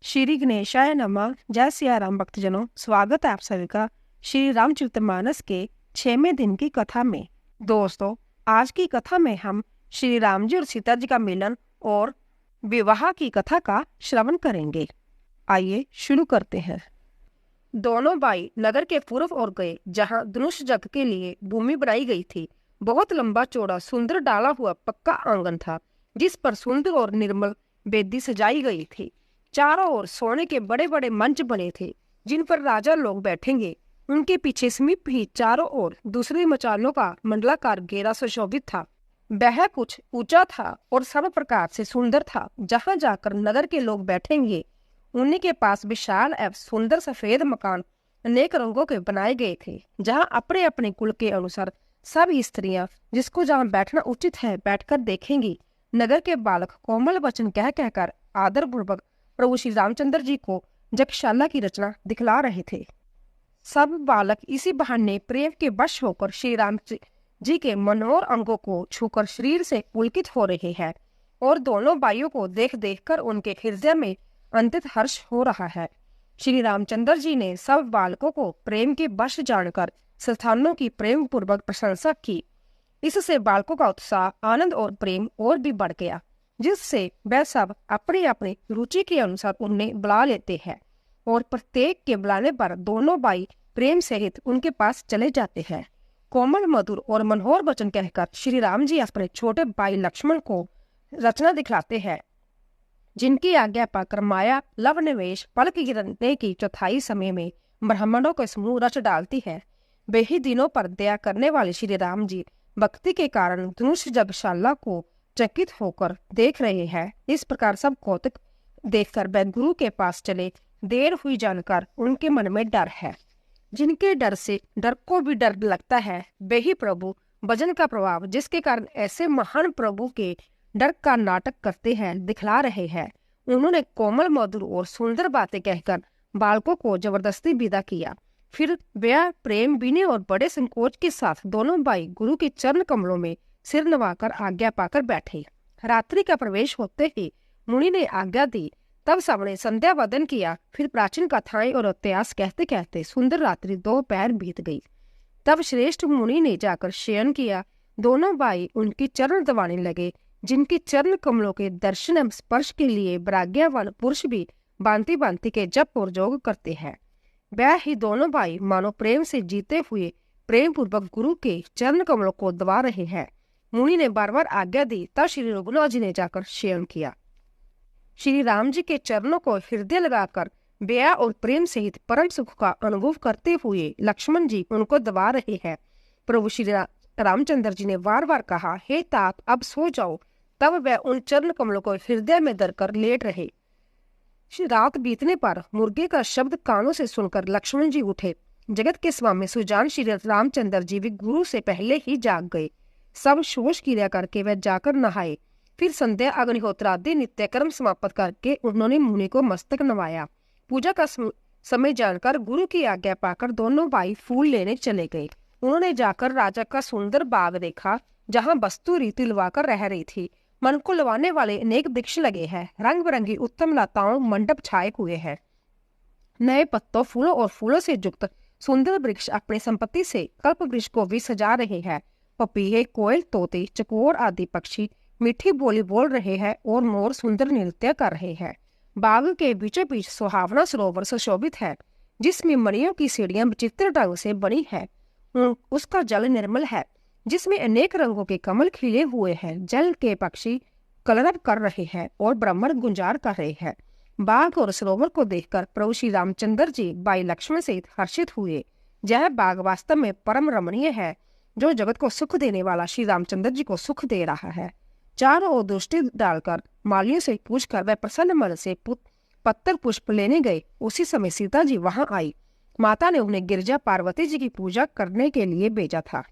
श्री गणेशाय नमः। जय सिया राम भक्तजनों, स्वागत है आप सभी का श्री रामचरितमानस के 6वें दिन की कथा में। दोस्तों, आज की कथा में हम श्री राम जी और सीता जी का मिलन और विवाह की कथा का श्रवण करेंगे। आइए शुरू करते हैं। दोनों भाई नगर के पूर्व ओर गए, जहाँ धनुष यज्ञ के लिए भूमि बनाई गई थी। बहुत लंबा चौड़ा सुंदर डाला हुआ पक्का आंगन था, जिस पर सुंदर और निर्मल वेदी सजाई गई थी। चारों ओर सोने के बड़े बड़े मंच बने थे, जिन पर राजा लोग बैठेंगे। उनके पीछे समीप ही चारों ओर दूसरी मचानों का मंडलाकार घेरा सुशोभित था। वह कुछ ऊंचा था और सब प्रकार से सुंदर था। जहां जाकर नगर के लोग बैठेंगे, उन्हीं के पास विशाल एवं सुंदर सफेद मकान अनेक रंगों के बनाए गए थे, जहां अपने अपने कुल के अनुसार सब स्त्रियां जिसको जहां बैठना उचित है बैठकर देखेंगी। नगर के बालक कोमल वचन कह कहकर आदर पूर्वक प्रभु श्री रामचंद्र जी को यज्ञशाला की रचना दिखला रहे थे। सब बालक इसी बहाने प्रेम के वश होकर श्री राम जी के मनोहर अंगों को छूकर शरीर से पुलकित हो रहे हैं, और दोनों भाइयों को देख देख कर उनके हृदय में अंतित हर्ष हो रहा है। श्री रामचंद्र जी ने सब बालकों को प्रेम के वश जानकर संस्थानों की प्रेम पूर्वक प्रशंसा की। इससे बालकों का उत्साह, आनंद और प्रेम और भी बढ़ गया, जिससे वह सब अपनी अपनी रुचि के अनुसार उन्हें बुला लेते हैं, और प्रत्येक के बुलाने पर दोनों भाई प्रेम सहित उनके पास चले जाते हैं। कोमल, मधुर और मनोहर वचन कहकर श्री राम जी अपने छोटे भाई लक्ष्मण को रचना दिखलाते हैं, जिनकी आज्ञा पाकर माया लव निवेश पलक गिरने की चौथाई समय में ब्राह्मणों का समूह रच डालती है। वे ही दिनों पर दया करने वाले श्री राम जी भक्ति के कारण धनुष यज्ञशाला को चकित होकर देख रहे हैं। इस प्रकार सब कौतुक देखकर वह गुरु के पास चले। देर हुई जानकर उनके मन में डर है। जिनके डर से डर को भी डर लगता है, वे ही प्रभु भजन का प्रभाव, जिसके कारण ऐसे महान प्रभु के डर का नाटक करते हैं, दिखला रहे हैं। उन्होंने कोमल, मधुर और सुंदर बातें कहकर बालकों को जबरदस्ती विदा किया। फिर वह प्रेम, विनय और बड़े संकोच के साथ दोनों भाई गुरु के चरण कमलों में सिर नवाकर आज्ञा पाकर बैठे। रात्रि का प्रवेश होते ही मुनि ने आज्ञा दी। तब सबने संध्या वदन किया। फिर प्राचीन कथाएं और इतिहास कहते कहते सुंदर रात्रि दोपहर बीत गई। तब श्रेष्ठ मुनि ने जाकर शयन किया। दोनों भाई उनकी चरण दबाने लगे, जिनकी चरण कमलों के दर्शन एवं स्पर्श के लिए प्राज्ञावान पुरुष भी भांति भांति के जप और योग करते हैं। वह ही दोनों भाई मानो प्रेम से जीते हुए प्रेम पूर्वक गुरु के चरण कमलों को दबा रहे हैं। मुनि ने बार बार आज्ञा दी। तब श्री रघुनाथ जी ने जाकर शयन किया। श्री राम जी के चरणों को हृदय लगाकर दया और प्रेम सहित परम सुख का अनुभव करते हुए लक्ष्मण जी उनको दबा रहे हैं। प्रभु श्री रामचंद्र जी ने बार बार कहा, हे तात, अब सो जाओ। तब वह उन चरण कमलों को हृदय में धरकर लेट रहे। रात बीतने पर मुर्गे का शब्द कानों से सुनकर लक्ष्मण जी उठे। जगत के स्वामी सुजान श्री रामचंद्र जी भी गुरु से पहले ही जाग गए। सब शोष क्रिया करके वह जाकर नहाए। फिर संध्या, अग्निहोत्र आदि नित्य कर्म समाप्त करके उन्होंने मुनि को मस्तक नवाया। पूजा का समय जानकर गुरु की आज्ञा पाकर दोनों भाई फूल लेने चले गए। उन्होंने जाकर राजा का सुंदर बाग देखा, जहाँ वस्तु रीति लुवाकर रह रही थी। मन को लुभाने वाले अनेक वृक्ष लगे हैं। रंग बिरंगी उत्तम लताओं मंडप छाए हुए हैं। नए पत्तों, फूलों और फूलों से युक्त सुंदर वृक्ष अपनी संपत्ति से कल्प वृक्ष को भी सजा रहे हैं। पपीहे, कोयल, तोते, चकोर आदि पक्षी मीठी बोली बोल रहे हैं, और मोर सुंदर नृत्य कर रहे हैं। बाग के बीचों बीच सुहावना सरोवर सुशोभित है, जिसमें मणियों की सीढ़ियां विचित्र ढंग से बनी है। उसका जल निर्मल है, जिसमें अनेक रंगों के कमल खिले हुए हैं। जल के पक्षी कलरव कर रहे हैं और ब्राह्मण गुंजार कर रहे हैं। बाग और सरोवर को देखकर प्रभु श्री रामचंद्र जी भाई लक्ष्मण सहित हर्षित हुए। यह बाग वास्तव में परम रमणीय है, जो जगत को सुख देने वाला श्री रामचंद्र जी को सुख दे रहा है। चारों ओर दृष्टि डालकर मालियों से पूछकर वह प्रसन्न मन से पत्तर पुष्प लेने गए। उसी समय सीता जी वहां आई। माता ने उन्हें गिरजा पार्वती जी की पूजा करने के लिए भेजा था।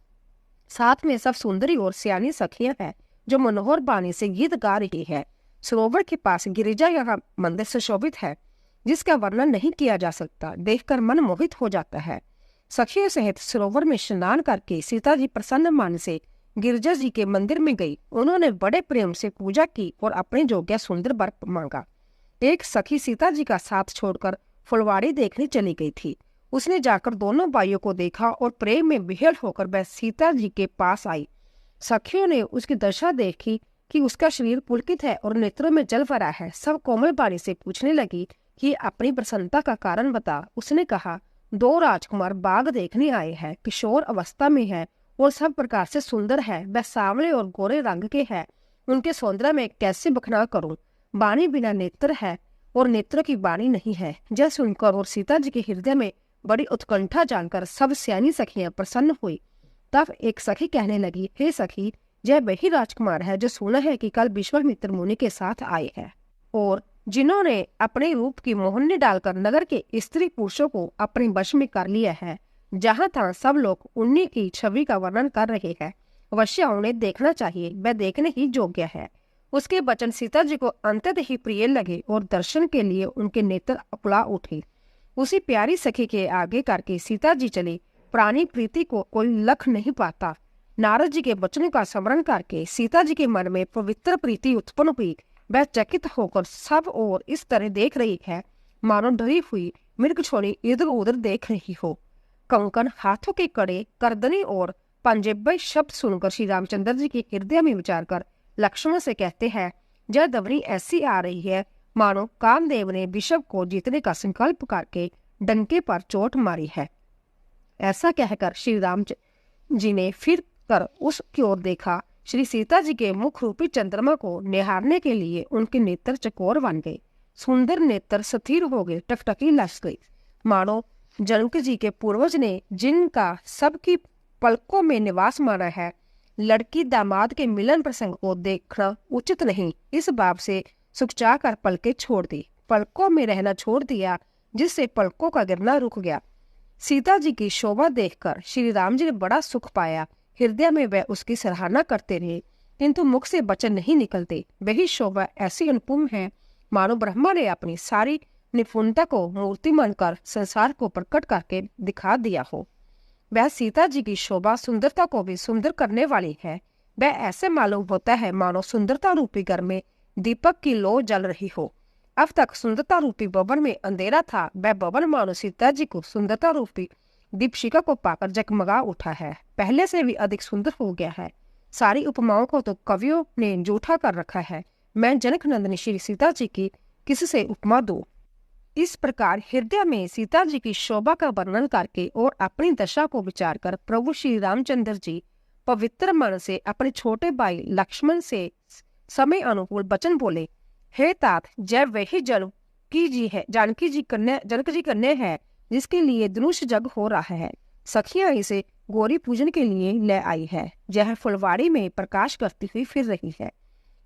साथ में सब सुंदरी और सियानी सखियां हैं, जो मनोहर बाणी से गीत गा रही है। सरोवर के पास गिरिजा यहाँ मंदिर सुशोभित है, जिसका वर्णन नहीं किया जा सकता। देखकर मन मोहित हो जाता है। सखियों सहित सरोवर में स्नान करके सीता जी प्रसन्न मन से गिरजा जी के मंदिर में गई। उन्होंने बड़े प्रेम से पूजा की और अपने जोग्य सुंदर वर मांगा। एक सखी सीता जी का साथ छोड़कर फुलवाड़ी देखने चली गई थी। उसने जाकर दोनों भाइयों को देखा और प्रेम में विह्वल होकर वह सीता जी के पास आई। सखियों ने उसकी दशा देखी कि उसका शरीर पुलकित है और नेत्रों में जल भरा है। सब कोमल बाणी से पूछने लगी कि अपनी प्रसन्नता का कारण बता। उसने कहा, 2 राजकुमार बाग देखने आए हैं, किशोर अवस्था में है और सब प्रकार से सुंदर है। वह सांवले और गोरे रंग के हैं, उनके सौंदर्य में कैसे बखान करूं। बाणी बिना नेत्र है और नेत्र की बाणी नहीं है। यह सुनकर और सीता जी के हृदय में बड़ी उत्कंठा जानकर सब सियानी सखियां प्रसन्न हुई। तब एक सखी कहने लगी, हे सखी, यह वही राजकुमार है जो सुना है कि कल विश्वामित्र मुनि के साथ आए हैं और जिन्होंने अपने रूप की मोहनी डालकर नगर के स्त्री पुरुषों को अपने वश में कर लिया है। जहाँ तहाँ सब लोग उन्हीं की छवि का वर्णन कर रहे हैं। अवश्य उन्हें देखना चाहिए, वह देखने ही योग्य है। उसके वचन सीता जी को अंततः ही प्रिय लगे और दर्शन के लिए उनके नेत्र अपला उठे। उसी प्यारी सखी के आगे करके सीता जी चली। प्राणी प्रीति को कोई लख नहीं पाता। नारद जी के वचनों का स्मरण करके सीता जी के मन में पवित्र प्रीति उत्पन्न हुई। वह चकित होकर सब और इस तरह देख रही है मानो डरी हुई मृगछोड़ी इधर उधर देख रही हो। कंकन, हाथों के कड़े, करदनी और पंजेबे शब्द सुनकर श्री रामचंद्र जी के हृदय में विचार कर लक्ष्मण से कहते हैं, जय दवनी ऐसी आ रही है मानो कामदेव ने विषव को जीतने का संकल्प करके डंके पर चोट मारी है। ऐसा कहकर श्री राम जी ने फिर कर उसकी ओर देखा। श्री सीता जी के मुख रूपी चंद्रमा को निहारने के लिए उनके नेत्र चकोर बन गए। सुंदर नेत्र स्थिर हो गए, टकटकी लस गई, मानो जनक जी के पूर्वज ने जिनका सबकी पलकों में निवास माना है। लड़की दामाद के मिलन प्रसंग को देखना उचित नहीं, इस बात से सुखचा कर पलके छोड़ दी, पलकों में रहना छोड़ दिया, जिससे पलकों का गिरना रुक गया। सीता जी की शोभा देखकर श्री राम जी ने बड़ा सुख पाया। हृदय में वह उसकी सराहना करते रहे, किंतु मुख से वचन नहीं निकलते। वही शोभा ऐसी अनुपम है मानो ब्रह्मा ने अपनी सारी निपुणता को मूर्ति मानकर संसार को प्रकट करके दिखा दिया हो। वह सीता जी की शोभा सुंदरता को भी सुंदर करने वाली है। वह ऐसे मालूम होता है मानो सुंदरता रूपी घर में दीपक की लौ जल रही हो। अब तक सुंदरता रूपी भवन में अंधेरा था, वह भवन मानो सीता जी को सुंदरता रूपी दीपशिखा को पाकर जगमगा उठा है, पहले से भी अधिक सुंदर हो गया है। सारी उपमाओं को तो कवियों ने जूठा कर रखा है। मैं जनक नंदिनी श्री सीता जी की किससे उपमा दूं। इस प्रकार हृदय में सीता जी की शोभा का वर्णन करके और अपनी दशा को विचार कर प्रभु श्री रामचंद्र जी पवित्र मन से अपने छोटे भाई लक्ष्मण से समय अनुकूल वचन बोले, हे तात, जय वही जानकी जी कन्या है जिसके लिए धनुष जग हो रहा है। सखियां इसे गौरी पूजन के लिए ले आई है। यह फुलवाड़ी में प्रकाश करती हुई फिर रही है,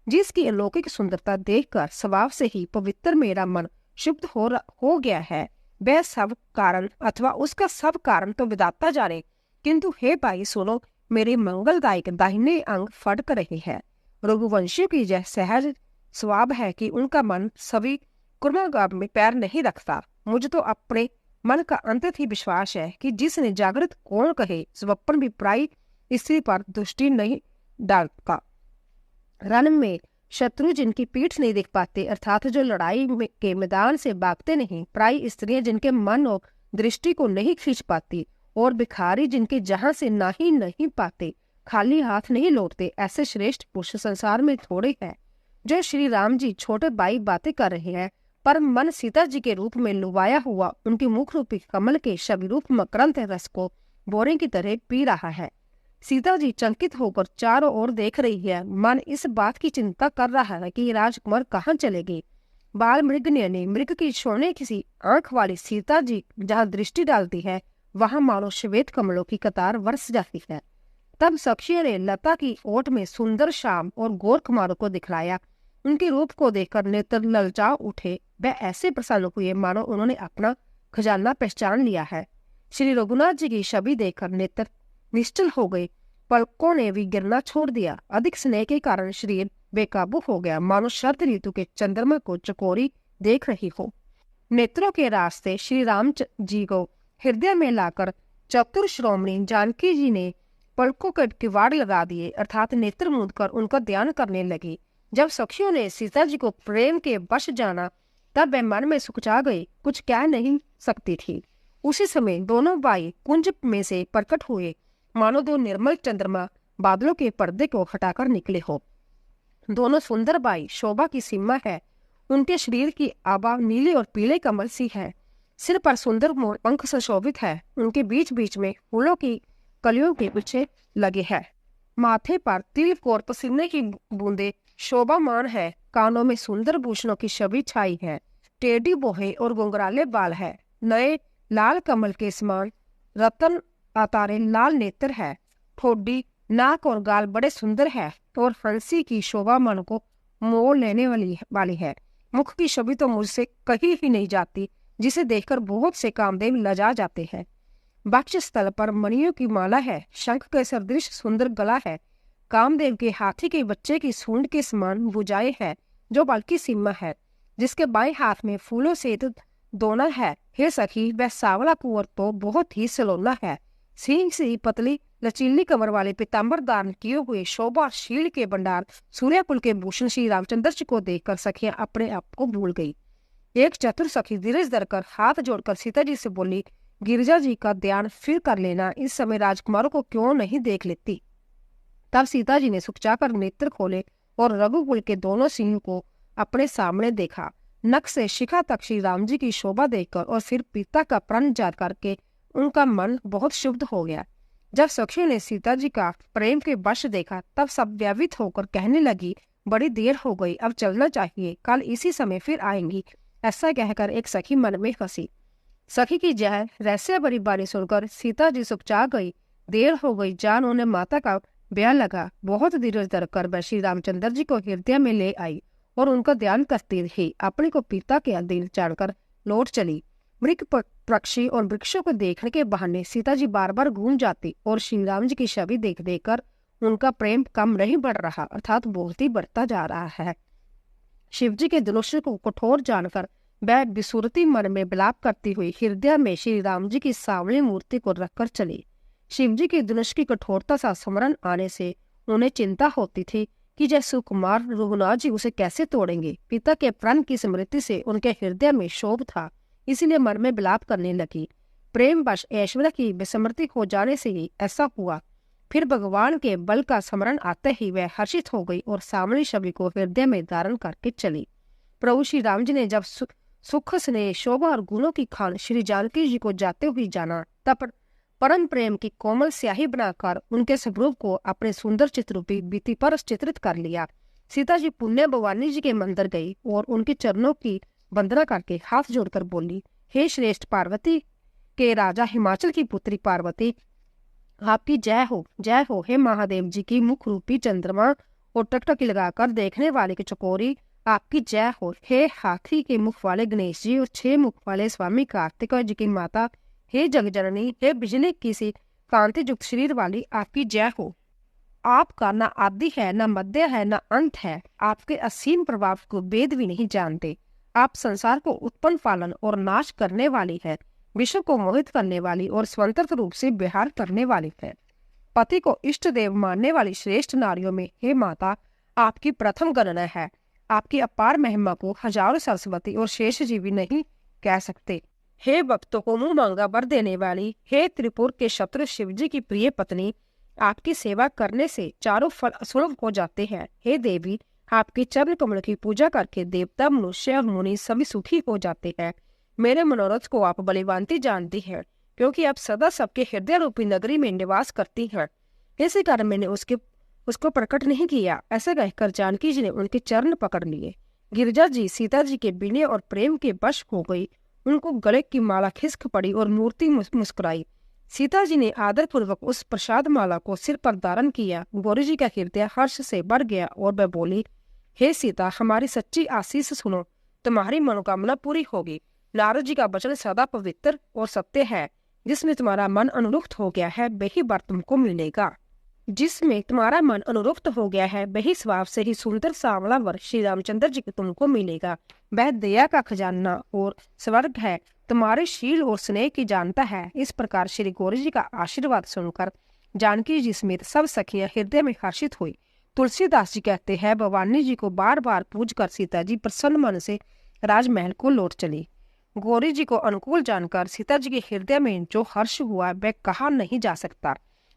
जिसकी अलौकिक सुंदरता देखकर स्वभाव से ही पवित्र मेरा मन शुद्ध हो गया है। वह सब कारण अथवा उसका सब कारण तो विधाता जाने, किंतु हे भाई सुनो, मेरे मंगलदायक दाहिने अंग फटक रहे हैं। रघुवंशियों की यह सहज स्वभाव है कि उनका मन सभी कर्मगाम में पैर नहीं रखता। मुझे तो अपने मन का अंतत ही विश्वास है कि जिसने जागृत कौन कहे, स्वप्न भी प्राय स्त्री पर दृष्टि नहीं डालता। रण में शत्रु जिनकी पीठ नहीं देख पाते, अर्थात जो लड़ाई के मैदान से भागते नहीं, प्राय स्त्रियां जिनके मन और दृष्टि को नहीं खींच पाती, और भिखारी जिनके जहां से ना ही नहीं पाते, खाली हाथ नहीं लौटते, ऐसे श्रेष्ठ पुरुष संसार में थोड़े हैं। जो श्री राम जी छोटे भाई बातें कर रहे हैं, पर मन सीता जी के रूप में लुभाया हुआ उनके मुख रूपी कमल के शबिरूप मकरंद रस को बोरे की तरह पी रहा है। सीता जी चंकित होकर चारों ओर देख रही है। मन इस बात की चिंता कर रहा है कि राजकुमार कहाँ चले गए। बाल मृगन्य ने मृग की छोड़ने किसी आंख वाली सीता जी जहाँ दृष्टि डालती है, वहां मानो श्वेत कमलों की कतार बरस जाती है। तब सखियों ने लता की ओट में सुंदर श्याम और गोर कुमारों को दिखलाया। उनके रूप को देखकर नेत्र ललचा उठे। वह ऐसे प्रसन्न हुए मानो उन्होंने अपना खजाना पहचान लिया है। श्री रघुनाथ जी की छवि देखकर नेत्र निश्चल हो गए, पलकों ने भी गिरना छोड़ दिया। अधिक स्नेह के कारण शरीर बेकाबू हो गया, मानो शरद ऋतु के चंद्रमा को चकोरी देख रही हो। नेत्रों के रास्ते श्री राम जी को हृदय में लाकर चतुर श्रोमणी जानकी जी ने पलकों के किवाड़ लगा दिए, अर्थात नेत्र मूंद कर उनका ध्यान करने लगी। जब सखियों ने सीता जी को प्रेम के वश जाना, तब वह मन में सुकचा गई, कुछ कह नहीं सकती थी। उसी समय दोनों भाई कुंज में से प्रकट हुए, मानो दो निर्मल चंद्रमा बादलों के पर्दे को हटाकर निकले हो। दोनों सुंदर भाई शोभा की सीमा है। उनके शरीर की आभा नीले और पीले कमल सी है। सिर पर सुंदर मोर पंख सुशोभित है। उनके बीच बीच में फूलों की कलियों के पीछे लगे हैं। माथे पर तिल और पसीने की बूंदे शोभामान है। कानों में सुंदर भूषणों की छवि छाई है। टेढ़ी बोहे और गुंगराले बाल है। नए लाल कमल के समान रतन आतारे लाल नेत्र है। ठोडी, नाक और गाल बड़े सुंदर है और हंसी की शोभा मन को मोड़ लेने वाली है। मुख की छवि तो मुझसे कहीं ही नहीं जाती, जिसे देखकर बहुत से कामदेव लजा जाते हैं। वक्ष स्थल पर मणियों की माला है। शंख के सदृश सुंदर गला है। कामदेव के हाथी के बच्चे की सूंड के समान भुजाएं है, जो बल्कि सीमा है, जिसके बाएं हाथ में फूलों से दोना है। हे सखी, वह सांवला कुंवर तो बहुत ही सलोना है। सींग सी पतली लचीली कमर वाले पीताम्बर दान किए हुए शोभाशील के भंडार सूर्यकुल के भूषण श्री रामचंद्र जी को देखकर सखियां अपने आप को भूल गई। एक चतुर सखी धीरज धरकर हाथ जोड़कर सीता जी से बोली, गिरिजा जी का ध्यान फिर कर लेना, इस समय राजकुमारों को क्यों नहीं देख लेती। तब सीता जी ने सुखचाकर नेत्र खोले और रघुकुल के दोनों सिंह को अपने सामने देखा। नख से शिखा तक श्री राम जी की शोभा देखकर और फिर पिता का प्रण याद करके उनका मन बहुत शुद्ध हो गया। जब सखी ने सीता जी का प्रेम के वश देखा, तब सब व्यावित होकर कहने लगी, बड़ी देर हो गई, अब चलना चाहिए, कल इसी समय फिर आएंगी। ऐसा कहकर एक सखी मन में हंसी। सखी की यह रहस्य भरी बानी सुनकर सीता जी सुखचा गई। देर हो गई, जान उन्हें माता का ब्याह लगा। बहुत धीरज धरकर वह श्री रामचंद्र जी को हृदय में ले आई और उनका ध्यान करती रही। अपने को पिता के अधीन जानकर लौट चली। मृग पक्षी और वृक्षों को देखने के बहाने सीता जी बार बार घूम जाती और श्री राम जी की छवि देख देखकर उनका प्रेम कम नहीं बढ़ रहा, अर्थात बहुत ही बढ़ता जा रहा है। शिव जी के धनुष को कठोर जानकर वह विसुरती मन में विलाप करती हुई हृदय में श्री राम जी की सांवली मूर्ति को रखकर चली। शिव जी के धनुष की कठोरता सा स्मरण आने से उन्हें चिंता होती थी कि जय सुकुमार रघुनाथ जी उसे कैसे तोड़ेंगे। पिता के प्रण की स्मृति से उनके हृदय में शोभ था, इसलिए मन में विलाप करने लगी। प्रेम वश ऐश्वर्य की विस्मृति हो जाने से ही ऐसा हुआ। फिर भगवान के बल का स्मरण आते ही वह हर्षित हो गई और सामने छवि को हृदय में धारण करके चली। प्रभु श्री राम जी ने जब सुख स्नेह शोभा और गुणों की खान श्री जानकी जी को जाते हुए जाना, तब परम प्रेम की कोमल स्याही बनाकर उनके स्वरूप को अपने सुंदर चित्ररूपी भित्ति पर चित्रित कर लिया। सीता जी पुण्य भवानी जी के मंदिर गई और उनके चरणों की वंदना करके हाथ जोड़कर बोली, हे श्रेष्ठ पार्वती के राजा हिमाचल की पुत्री पार्वती, आपकी जय हो। हे महादेव जी की मुख रूपी चंद्रमा और टकटकी लगाकर देखने वाले की चकोरी, आपकी जय हो। हे हाथी के मुख वाले गणेश जी और 6 मुख वाले स्वामी कार्तिक जी की माता, हे जगजननी, हे बिजली की सी कांति युक्त शरीर वाली, आपकी जय हो। आपका न आदि है, न मध्य है, न अंत है। आपके असीम प्रभाव को वेद भी नहीं जानते। आप संसार को उत्पन्न पालन और नाश करने वाली है, विश्व को मोहित करने वाली और स्वतंत्र रूप से विहार करने वाली है। पति को इष्ट देव मानने वाली श्रेष्ठ नारियों में हे माता आपकी प्रथम गणना है। आपकी अपार महिमा को हजारों सरस्वती और शेष जीवी नहीं कह सकते। हे भक्तों को मुंह मांगा वर देने वाली, हे त्रिपुर के शत्रु शिव जी की प्रिय पत्नी, आपकी सेवा करने से चारों फल असुलभ हो जाते हैं। हे देवी, आपके चरण कमल की पूजा करके देवता, मनुष्य और मुनि सभी सुखी हो जाते हैं। मेरे मनोरथ को आप बलिवांती जानती हैं, क्योंकि आप सदा सबके हृदय रूपी नगरी में निवास करती हैं। इसी कारण मैंने उसको प्रकट नहीं किया। ऐसा कहकर जानकी जी ने उनके चरण पकड़ लिए। गिरिजा जी सीता जी के विनय और प्रेम के वश हो गई। उनको गले की माला खिसक पड़ी और मूर्ति मुस्कुराई। सीता जी ने आदर पूर्वक उस प्रसाद माला को सिर पर धारण किया। गौरी जी का हृदय हर्ष से बढ़ गया और वह बोली, हे सीता, हमारी सच्ची आशीष सुनो, तुम्हारी मनोकामना पूरी होगी। नारद जी का वचन सदा पवित्र और सत्य है। जिसमें तुम्हारा मन अनुरुक्त हो गया है वही वर तुमको मिलेगा। जिसमें तुम्हारा मन अनुरुक्त हो गया है वही स्वभाव से ही सुंदर सांवला वर श्री रामचंद्र जी को तुमको मिलेगा। वह दया का खजाना और स्वर्ग है, तुम्हारे शील और स्नेह की जानता है। इस प्रकार श्री गौरी जी का आशीर्वाद सुनकर जानकी जी समेत सब सखियां हृदय में हर्षित हुई। तुलसीदास जी कहते हैं, भवानी जी को बार बार पूज कर सीता जी प्रसन्न मन से राजमहल को लौट चली। गौरी जी को अनुकूल जानकर सीता जी के हृदय में जो हर्ष हुआ वह कहा नहीं जा सकता।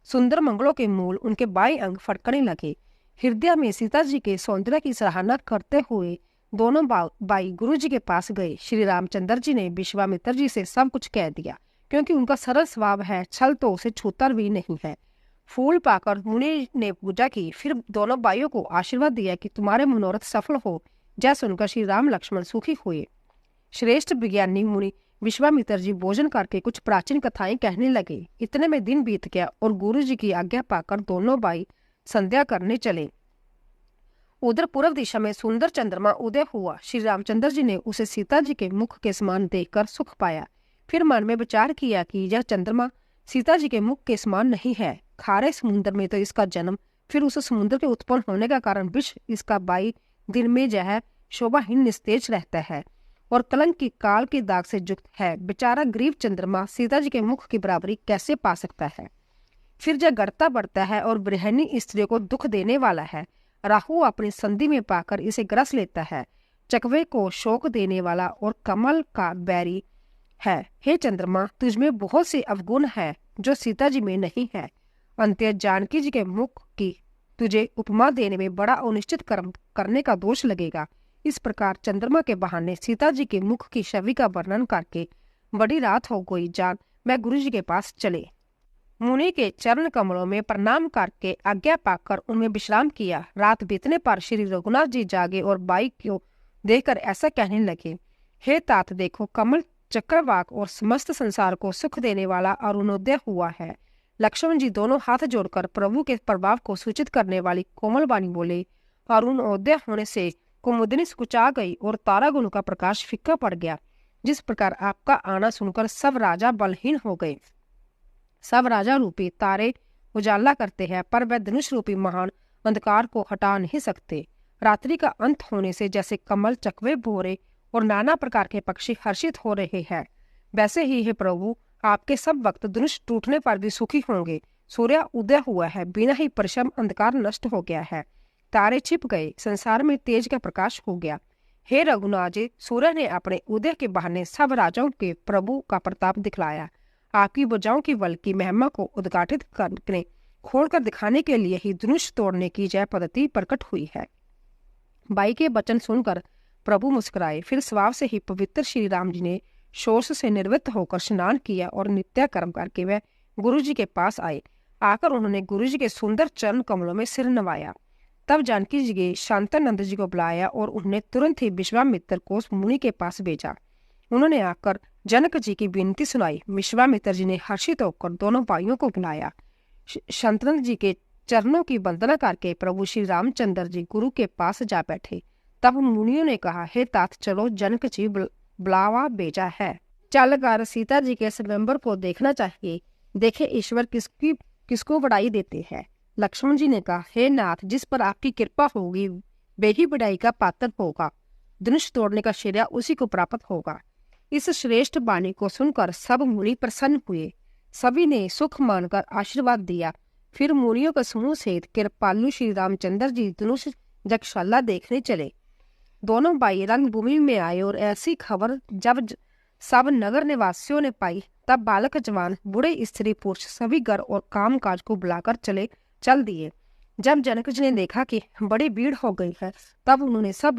सुंदर मंगलों के मूल उनके बाएं अंग फड़कने लगे। हृदय में सीता जी के सौंदर्य की सराहना करते हुए दोनों बाई गुरु जी के पास गए। श्री रामचंद्र जी ने विश्वामित्र जी से सब कुछ कह दिया, क्योंकि उनका सरल स्वभाव है, छल तो उसे छूता भी नहीं है। फूल पाकर मुनि ने पूजा की, फिर दोनों भाइयों को आशीर्वाद दिया कि तुम्हारे मनोरथ सफल हो। जय सुनकर श्री राम लक्ष्मण सुखी हुए। श्रेष्ठ विज्ञानी मुनि विश्वामित्र जी भोजन करके कुछ प्राचीन कथाएं कहने लगे। इतने में दिन बीत गया और गुरु जी की आज्ञा पाकर दोनों भाई संध्या करने चले। उधर पूर्व दिशा में सुंदर चंद्रमा उदय हुआ। श्री रामचंद्र जी ने उसे सीता जी के मुख के समान देखकर सुख पाया। फिर मन में विचार किया कि यह चंद्रमा सीता जी के मुख के समान नहीं है। खारे समुद्र में तो इसका जन्म, फिर उस समुद्र के उत्पन्न होने का कारण विष इसका बाई दिन में यह शोभाहीन निस्तेज रहता है और कलंक की काल के दाग से युक्त है। बेचारा गरीब चंद्रमा सीता जी के मुख की बराबरी कैसे पा सकता है। फिर जब गढ़ता बढ़ता है और गृहिणी स्त्री को दुख देने वाला है। राहु अपनी संधि में पाकर इसे ग्रस लेता है। चकवे को शोक देने वाला और कमल का बैरी है। हे चंद्रमा, तुझमें बहुत से अवगुण है जो सीता जी में नहीं है। अंत्य जानकी जी के मुख की तुझे उपमा देने में बड़ा अनिश्चित कर्म करने का दोष लगेगा। इस प्रकार चंद्रमा के बहाने सीता जी के मुख की छवि का वर्णन करके बड़ी रात हो गई। जान मैं गुरु जी के पास चले। मुनि के चरण कमलों में प्रणाम करके आज्ञा पाकर उनमें विश्राम किया। रात बीतने पर श्री रघुनाथ जी जागे और बाई को देखकर ऐसा कहने लगे, हे तात देखो, कमल चक्रवाक और समस्त संसार को सुख देने वाला अरुणोदय हुआ है। लक्ष्मण जी दोनों हाथ जोड़कर प्रभु के प्रभाव को सूचित करने वाली कोमल वाणी बोले। अरुणोदय होने से कुमुदनी कुचा गई और तारागुण का प्रकाश फीका पड़ गया। जिस प्रकार आपका आना सुनकर सब राजा बलहीन हो गए। सब राजा रूपी तारे उजाला करते हैं, पर वह धनुष रूपी महान अंधकार को हटा नहीं सकते। रात्रि का अंत होने से जैसे कमल, चकवे, भोरे और नाना प्रकार के पक्षी हर्षित हो रहे हैं, वैसे ही है प्रभु आपके सब वक्त धनुष टूटने पर भी सुखी होंगे। सूर्य उदय हुआ है, बिना ही परिश्रम अंधकार नष्ट हो गया है। तारे छिप गए, संसार में तेज का प्रकाश हो गया। हे रघुनाथ जी, सूर्य ने अपने उदय के बहाने सब राजाओं के प्रभु का प्रताप दिखलाया। आपकी भुजाओं की बल की महिमा को उद्घाटित करने खोलकर दिखाने के लिए ही धनुष तोड़ने की जय पद्धति प्रकट हुई है। बाई के वचन सुनकर प्रभु मुस्कुराए। फिर स्वभाव से ही पवित्र श्री राम जी ने शोष से निवृत्त होकर स्नान किया और नित्य कर्म करके वह गुरु जी के पास आए। आकर उन्होंने गुरु जी के सुंदर चरण कमलों में सिर नवाया। तब जानकी जी के शांतानंद जी को बुलाया और उन्होंने तुरंत ही विश्वामित्र को मुनि के पास भेजा। उन्होंने आकर जनक जी की विनती सुनाई। विश्वामित्र जी ने हर्षित होकर दोनों भाइयों को बुलाया। शांतानंद जी के चरणों की वंदना करके प्रभु श्री रामचंद्र जी गुरु के पास जा बैठे। तब मुनियों ने कहा, हे तात चलो, जनक जी बुलावा भेजा है, चलकर सीता जी के स्वयंवर को देखना चाहिए। देखे ईश्वर किसको बढ़ाई देते हैं। लक्ष्मण जी ने कहा, हे नाथ, जिस पर आपकी कृपा होगी वे ही बढ़ाई का पात्र होगा। धनुष तोड़ने का श्रेय उसी को प्राप्त होगा। इस श्रेष्ठ वाणी को सुनकर सब मुनि प्रसन्न हुए। सभी ने सुख मानकर आशीर्वाद दिया। फिर मुनियों का समूह सहित कृपालु श्री रामचंद्र जी धनुष यज्ञशाला देखने चले। दोनों भाई रंगभूमि में आए और ऐसी खबर जब सब नगर निवासियों ने पाई, तब बालक, जवान, बूढ़े, स्त्री, पुरुष सभी घर और काम काज को बुलाकर चल दिए। जब जनक जी ने देखा कि बड़ी भीड़ हो गई है, तब उन्होंने सब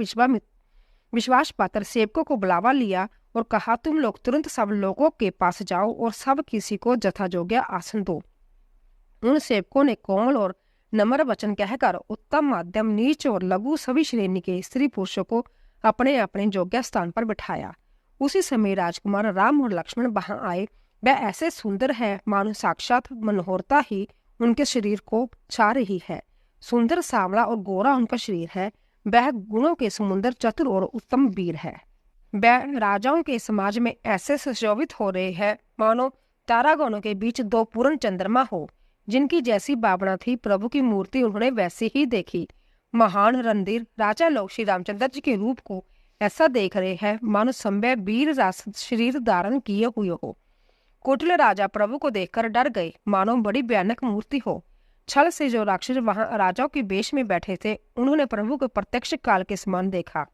विश्वास पात्र सेवकों को बुलावा लिया और कहा, तुम लोग तुरंत सब लोगों के पास जाओ और सब किसी को यथायोग्य आसन दो। उन सेवकों ने कोमल और नम्र वचन कहकर उत्तम, मध्यम, नीच और लघु सभी श्रेणी के स्त्री पुरुषों को अपने अपने योग्य स्थान पर बिठाया। उसी समय राजकुमार राम और लक्ष्मण वहां आए। वह ऐसे सुंदर है मानो साक्षात मनोहरता ही उनके शरीर को छा रही है। सुंदर, सांवला और गोरा उनका शरीर है। वह गुणों के समुद्र, चतुर और उत्तम वीर है। वह राजाओं के समाज में ऐसे सुशोभित हो रहे हैं मानो तारागणों के बीच दो पूर्ण चंद्रमा हो। जिनकी जैसी भावना थी प्रभु की मूर्ति उन्होंने वैसी ही देखी। महान रणधीर राजा लोग श्री रामचंद्र जी के रूप को ऐसा देख रहे हैं मानो संभव वीर रास शरीर धारण किए हुए हो। कुटिल राजा प्रभु को देखकर डर गए, मानो बड़ी भयानक मूर्ति हो। छल से जो राक्षस वहां राजाओं के वेश में बैठे थे, उन्होंने प्रभु को प्रत्यक्ष काल के समान देखा।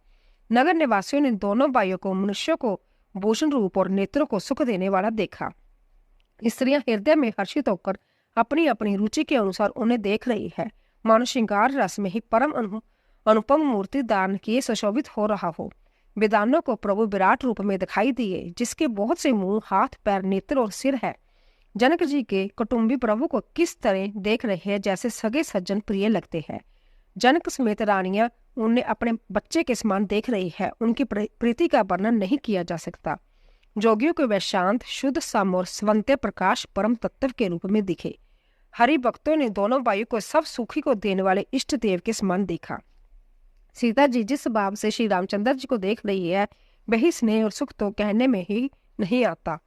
नगर निवासियों ने दोनों भाइयों को मनुष्यों को भूषण रूप और नेत्रों को सुख देने वाला देखा। स्त्रियां हृदय में हर्षित होकर अपनी अपनी रुचि के अनुसार उन्हें देख रही है, मानो श्रृंगार रस में ही परम अनुपम मूर्ति दान किए सुशोभित हो रहा हो। विद्वानों को प्रभु विराट रूप में दिखाई दिए, जिसके बहुत से मुंह, हाथ, पैर, नेत्र और सिर है। जनक जी के कुटुंबी प्रभु को किस तरह देख रहे हैं, जैसे सगे सज्जन प्रिय लगते हैं। जनक समेत रानियां उन्हें अपने बच्चे के समान देख रही है। उनकी प्रीति का वर्णन नहीं किया जा सकता। जोगियों को वह शांत, शुद्ध, सम और स्वंत्य प्रकाश परम तत्व के रूप में दिखे। हरि भक्तों ने दोनों भाइयों को सब सुखी को देने वाले इष्ट देव के समान देखा। सीता जी जिस भाव से श्री रामचंद्र जी को देख रही है, वही स्नेह और सुख तो कहने में ही नहीं आता।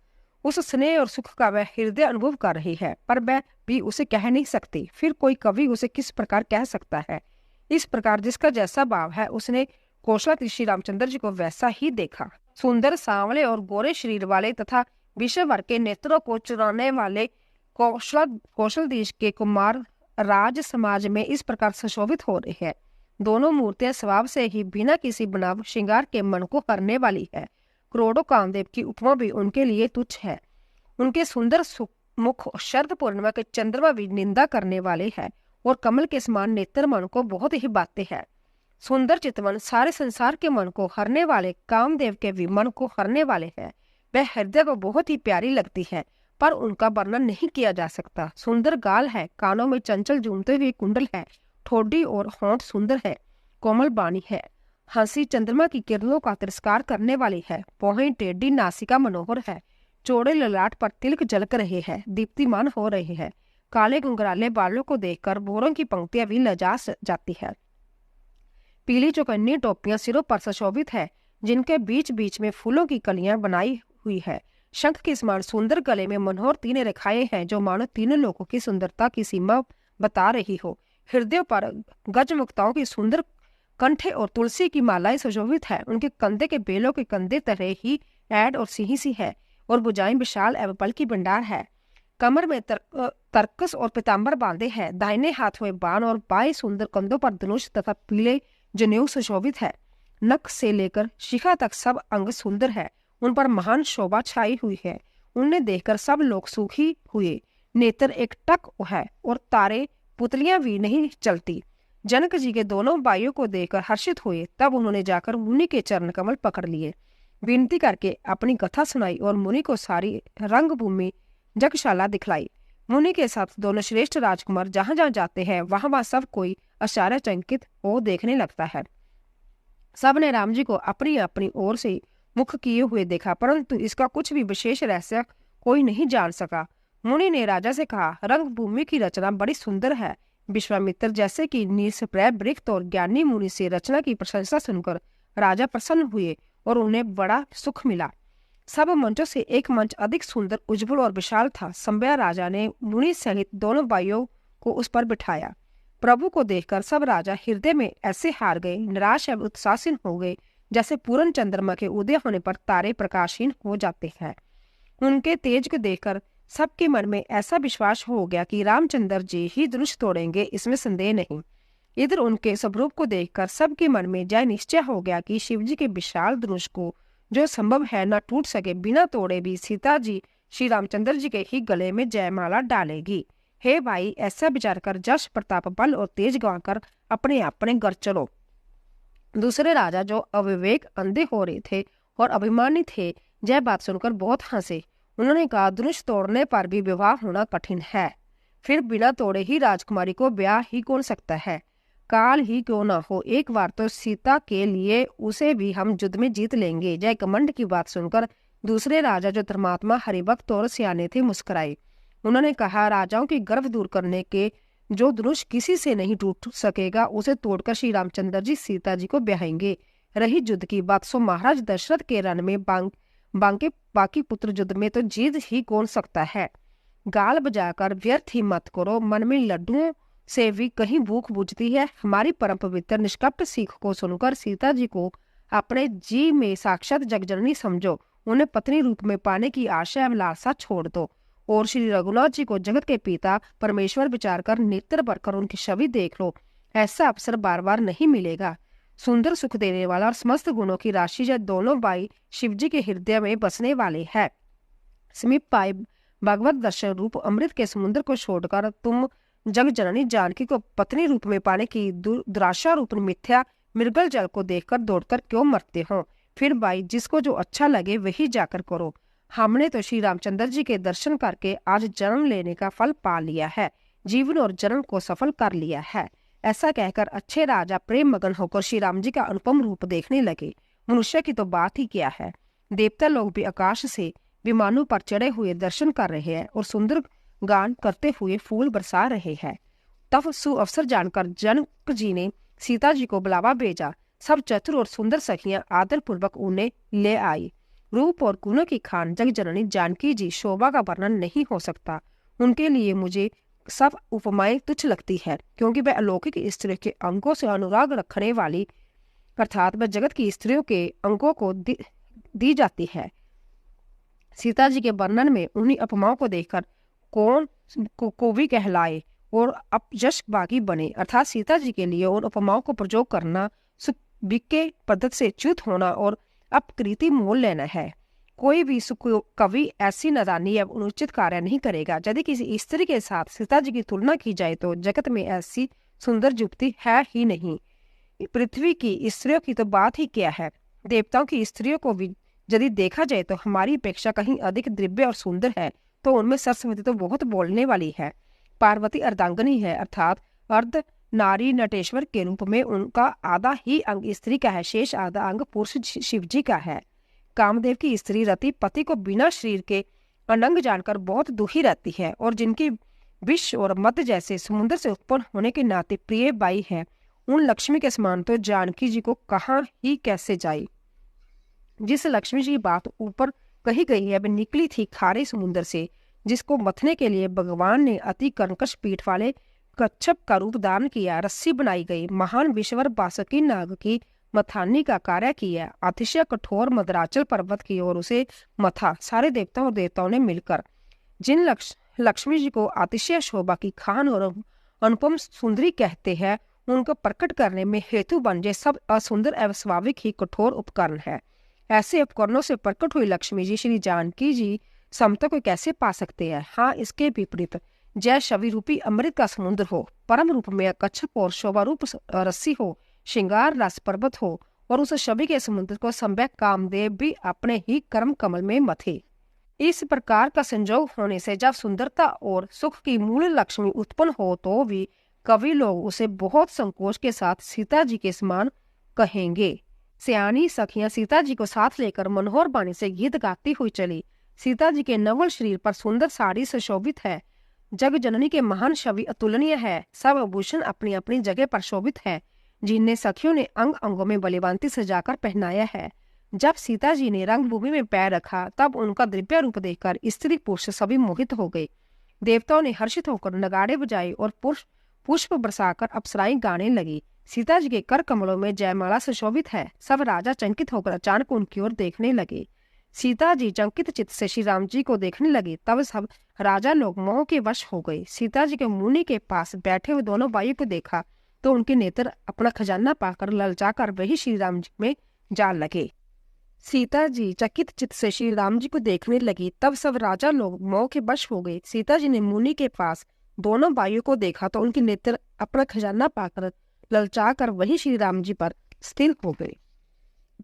उस स्नेह और सुख का वह हृदय अनुभव कर रही है, पर वह भी उसे कह नहीं सकती। फिर कोई कवि उसे किस प्रकार कह सकता है। इस प्रकार जिसका जैसा भाव है, उसने कौशला श्री रामचंद्र जी को वैसा ही देखा। सुंदर, सांवले और गोरे शरीर वाले तथा विश्व भर के नेत्रों को चुराने वाले कौशल देश के कुमार राज समाज में इस प्रकार सुशोभित हो रहे हैं। दोनों मूर्तियां स्वभाव से ही बिना किसी बनाव श्रृंगार के मन को हरने वाली है। करोड़ों कामदेव की उपमा भी उनके लिए तुच्छ है। उनके सुंदर मुख शरद पूर्णिमा के चंद्रमा भी निंदा करने वाले हैं, और कमल के समान नेत्र मन को बहुत ही बातें हैं। सुंदर चितवन सारे संसार के मन को हरने वाले कामदेव के भी मन को हरने वाले हैं। वह हृदय को बहुत ही प्यारी लगती है, पर उनका वर्णन नहीं किया जा सकता। सुंदर गाल है, कानों में चंचल झूमते हुए कुंडल है, ठोडी और होंठ सुंदर है, कोमल बाणी है, हंसी चंद्रमा की किरणों का तिरस्कार करने वाली है, पौहें टेढ़ी, नासिका मनोहर है, चौड़े ललाट पर तिलक झलक रहे हैं, दीप्तिमान हो रहे हैं। काले गुंगराले बालों को देखकर भौरों की पंक्तियां भी लजा जाती है। पीली चौकन्नी टोपियां सिरों पर सुशोभित है, जिनके बीच बीच में फूलों की कलियां बनाई हुई है। शंख के समान सुंदर गले में मनोहर तीन रेखाएं हैं, जो मानो तीनों लोगों की सुंदरता की सीमा बता रही हो। हृदय पर गजमुक्ताओं की सुंदर कंठे और तुलसी की मालाएं सुशोभित है। उनके कंधे के बेलों के कंधे तरह ही ऐड और सिंही सी है, और भुजाएं विशाल एवं पल की भंडार है। कमर में तरकस और पीताम्बर बांधे हैं। दाहिने हाथ में बाण और बाएं सुंदर कंधों पर धनुष तथा पीले जनेऊ सुशोभित है। नख से लेकर शिखा तक सब अंग सुंदर है। उन पर महान शोभा छाई हुई है। उन्हें देखकर सब लोग सुखी हुए। नेत्र एक टक है, और तारे पुतलियां भी नहीं चलती। जनक जी के दोनों भाइयों को देखकर हर्षित हुए। तब उन्होंने जाकर मुनि के चरण कमल पकड़ लिए, विनती करके अपनी कथा सुनाई और मुनि को सारी रंगभूमि जगशाला दिखलाई। मुनि के साथ दोनों श्रेष्ठ राजकुमार जहां जहां जाते हैं, वहां वहां सब कोई आश्चर्यचकित हो देखने लगता है। सब ने राम जी को अपनी अपनी ओर से मुख किए हुए देखा, परंतु इसका कुछ भी विशेष रहस्य कोई नहीं जान सका। मुनि ने राजा से कहा, रंगभूमि की रचना बड़ी सुंदर है। विश्वामित्र जैसे कि निष्प्रय वृक्त और ज्ञानी मुनि से रचना की प्रशंसा सुनकर राजा प्रसन्न हुए और उन्हें बड़ा सुख मिला। सब मंचों से एक मंच अधिक सुंदर, उज्जवल और विशाल था। संभ्या राजा ने मुनि सहित दोनों भाइयों को उस पर बिठाया। प्रभु को देखकर सब राजा हृदय में ऐसे हार गए, निराश एवं उत्साहहीन हो गए, जैसे पूर्ण चंद्रमा के उदय होने पर तारे प्रकाशहीन हो जाते हैं। उनके तेज को देखकर सबके मन में ऐसा विश्वास हो गया कि रामचंद्र जी ही धनुष तोड़ेंगे, इसमें संदेह नहीं। इधर उनके स्वरूप को देखकर सबके मन में जय निश्चय हो गया कि शिवजी के विशाल धनुष को जो संभव है न टूट सके, बिना तोड़े भी सीता जी श्री रामचंद्र जी के ही गले में जयमाला डालेगी। हे भाई, ऐसा विचार कर जश, प्रताप, बल और तेज गवाकर अपने अपने घर चलो। दूसरे राजा जो अविवेक, अंधे हो रहे थे और अभिमानी थे, यह बात सुनकर बहुत हंसे। उन्होंने कहा, धनुष तोड़ने पर भी विवाह होना कठिन है, फिर बिना तोड़े ही राजकुमारी को ब्याह ही कौन सकता है? काल ही क्यों ना हो, एक बार तो सीता के लिए उसे भी हम युद्ध में जीत लेंगे। जय कमंड की बात सुनकर दूसरे राजा जो धर्मात्मा, हरिभक्त और सियाने थे, मुस्कुराए। उन्होंने कहा, राजाओं की गर्व दूर करने के जो धनुष किसी से नहीं टूट सकेगा, उसे तोड़कर श्री रामचंद्र जी सीता जी को ब्याहेंगे। रही युद्ध की बात, सो महाराज दशरथ के रण में बांके बाकी पुत्र युद्ध में तो जीत ही कौन सकता है। गाल बजाकर व्यर्थ ही मत करो, मन में लड्डुओं से भी कहीं भूख बुझती है। हमारी परम पवित्र निष्कपट सीख को सुनकर सीता जी को अपने जी में साक्षात जगजननी समझो। उन्हें पत्नी रूप में पाने की आशा एवं लालसा छोड़ दो और श्री रघुनाथ जी को जगत के पिता परमेश्वर विचार कर नेत्र भरकर उनकी छवि देख लो। ऐसा अवसर बार बार नहीं मिलेगा। सुंदर, सुख देने वाला और समस्त गुणों की राशि यह दोनों बाई शिव जी के हृदय में बसने वाले हैं। समीप पाए भगवत दर्शन रूप अमृत के समुद्र को छोड़कर तुम जग जननी जानकी को पत्नी रूप में पाने की दुराशा रूप मिथ्या मृगल जल को देखकर दौड़कर क्यों मरते हो? फिर भाई, जिसको जो अच्छा लगे वही जाकर करो। हमने तो श्री रामचंद्र जी के दर्शन करके आज जन्म लेने का फल पा लिया है, जीवन और जन्म को सफल कर लिया है। ऐसा कहकर अच्छे राजा प्रेम मगन होकर श्री राम जी का अनुपम रूप देखने लगे। मनुष्य की तो बात ही क्या है, देवता लोग भी आकाश से विमानों पर चढ़े हुए दर्शन कर रहे हैं और सुंदर गान करते हुए फूल बरसा रहे हैं। तब सुअवसर जानकर जनक जी ने सीता जी को बुलावा भेजा। सब चतुर और सुंदर सखियां आदर पूर्वक उन्हें ले आई। रूप और गुणों की खान जग जननी जानकी जी शोभा का वर्णन नहीं हो सकता। उनके लिए मुझे सब उपमाएं तुच्छ लगती है, क्योंकि वह अलौकिक स्त्री के अंगों से अनुराग रखने वाली, अर्थात वह जगत की स्त्रियों के अंगों को दी जाती है। सीता जी के वर्णन में उन्हीं उपमाओं को देखकर कौन को भी कहलाए और अपयश बागी बने, अर्थात सीता जी के लिए उन उपमाओं को प्रयोग करना सुबिके पद्धति से च्युत होना और अपकृति मोल लेना है। कोई भी कवि ऐसी नादानी या अनुचित कार्य नहीं करेगा। यदि किसी स्त्री के साथ सीता जी की तुलना की जाए तो जगत में ऐसी सुंदर युवती है ही नहीं। पृथ्वी की स्त्रियों की तो बात ही क्या है, देवताओं की स्त्रियों को भी यदि देखा जाए तो हमारी अपेक्षा कहीं अधिक दिव्य और सुंदर है। तो उनमें सरस्वती तो बहुत बोलने वाली है। पार्वती अर्धांगिनी है, अर्थात अर्ध नारी नटेश्वर के रूप में उनका आधा ही अंग स्त्री का है, शेष आधा अंग पुरुष शिव जी का है। कामदेव की स्त्री रति पति को बिना शरीर के अनंग जानकर बहुत दुखी रहती है और जिनकी विष और मद जैसे समुद्र से उत्पन्न होने के नाते प्रिय बाई है, उन लक्ष्मी के समान तो जानकी जी को कहाँ ही कैसे जाए। जिस लक्ष्मी जी की बात ऊपर कही गई है वह निकली थी खारे समुद्र से, जिसको मथने के लिए भगवान ने अति कर्कश पीठ वाले कच्छप का रूप धारण किया। रस्सी बनाई गई। महान विश्वर बासुकी नाग की मथानी का कार्य किया। अतिशय कठोर मदराचल पर्वत की ओर उसे मथा। सारे देवताओं और देवताओं ने मिलकर जिन लक्ष्मी जी को अतिशय शोभा की खान और अनुपम सुंदरी कहते हैं, उनको प्रकट करने में हेतु बन जे सब असुंदर एवं स्वाभाविक ही कठोर उपकरण है। ऐसे उपकरणों से प्रकट हुई लक्ष्मी जी श्री जानकी जी समता को कैसे पा सकते हैं? हाँ, इसके विपरीत जय छवि रूपी अमृत का समुद्र हो, परम रूप में कच्छप और शोभा रूप रस्सी हो, श्रृंगार रस पर्वत हो और उस छवि के समुद्र को सम्यक कामदेव भी अपने ही कर्म कमल में मथे। इस प्रकार का संजोग होने से जब सुंदरता और सुख की मूल लक्ष्मी उत्पन्न हो तो भी कवि लोग उसे बहुत संकोच के साथ सीता जी के समान कहेंगे। सियानी सखियां सीता जी को साथ लेकर मनोहर बाणी से गीत गाती हुई चली। सीता जी के नवल शरीर पर सुंदर साड़ी से शोभित है। जग जननी के महान छवि अतुलनीय है। सब आभूषण अपनी अपनी जगह पर शोभित है, जिन्हें सखियों ने अंग अंगों में बलिवांती सजाकर पहनाया है। जब सीता जी ने रंगभूमि में पैर रखा तब उनका दिव्य रूप देखकर स्त्री पुरुष सभी मोहित हो गए। देवताओं ने हर्षित होकर नगाड़े बजाए और पुष्प बरसाकर अप्सराएं गाने लगी। सीता जी के कर कमलों में जयमाला सुशोभित है। सब राजा चंकित होकर अचानक उनकी ओर देखने लगे। सीता जी चंकित चित्त से श्री राम जी को देखने लगे। तब सब राजा लोग मोह के वश हो गए। सीता जी के मुनि के पास बैठे हुए दोनों भाइयों को देखा तो उनके नेत्र अपना खजाना पाकर ललचाकर वही श्री राम जी में जा लगे। सीता जी चकित चित्त से श्री राम जी को देखने लगी। तब सब राजा लोग मोह के वश हो गए। सीता जी ने मुनि के पास दोनों भाइयों को देखा तो उनके नेत्र अपना खजाना पाकर ललचाकर वही श्री राम जी पर स्थिर हो गए।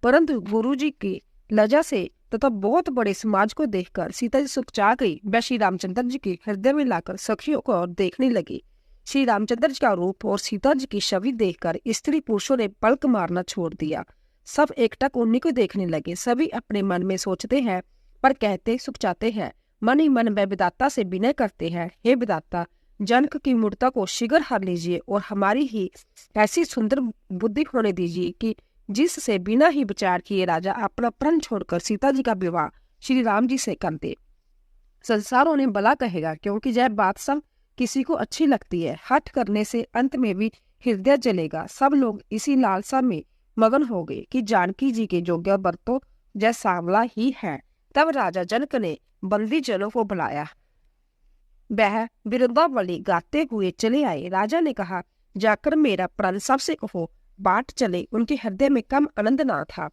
परंतु गुरु जी की लज्जा से तथा बहुत बड़े समाज को देखकर सीता जी सुकचा गई। वह श्री रामचंद्र जी के हृदय में लाकर सखियों को और देखने लगी। श्री रामचंद्र जी का रूप और सीता जी की छवि देखकर स्त्री पुरुषों ने पलक मारना छोड़ दिया। सब एकटक उन्हीं को देखने लगे। सभी अपने मन में सोचते हैं पर कहते सुकचाते हैं। मन ही मन में विधाता से विनय करते हैं, हे विधाता, जनक की मूर्ता को शीघ्र हर लीजिए और हमारी ही ऐसी सुंदर बुद्धि होने दीजिए कि जिससे बिना ही विचार किए राजा अपना प्रण छोड़कर सीता जी का विवाह श्री राम जी से कर दे। संसार उन्हें भला कहेगा, क्योंकि यह बात सब किसी को अच्छी लगती है। हठ करने से अंत में भी हृदय जलेगा। सब लोग इसी लालसा में मगन हो गए कि जानकी जी के योग्य वर तो जय सांवला ही है। तब राजा जनक ने बंदी जनों को बुलाया। वह वृंदावली गाते हुए चले आए। राजा ने कहा, जाकर मेरा प्रण सबसे कहो। बाट चले, उनके हृदय में कम आनंद ना था।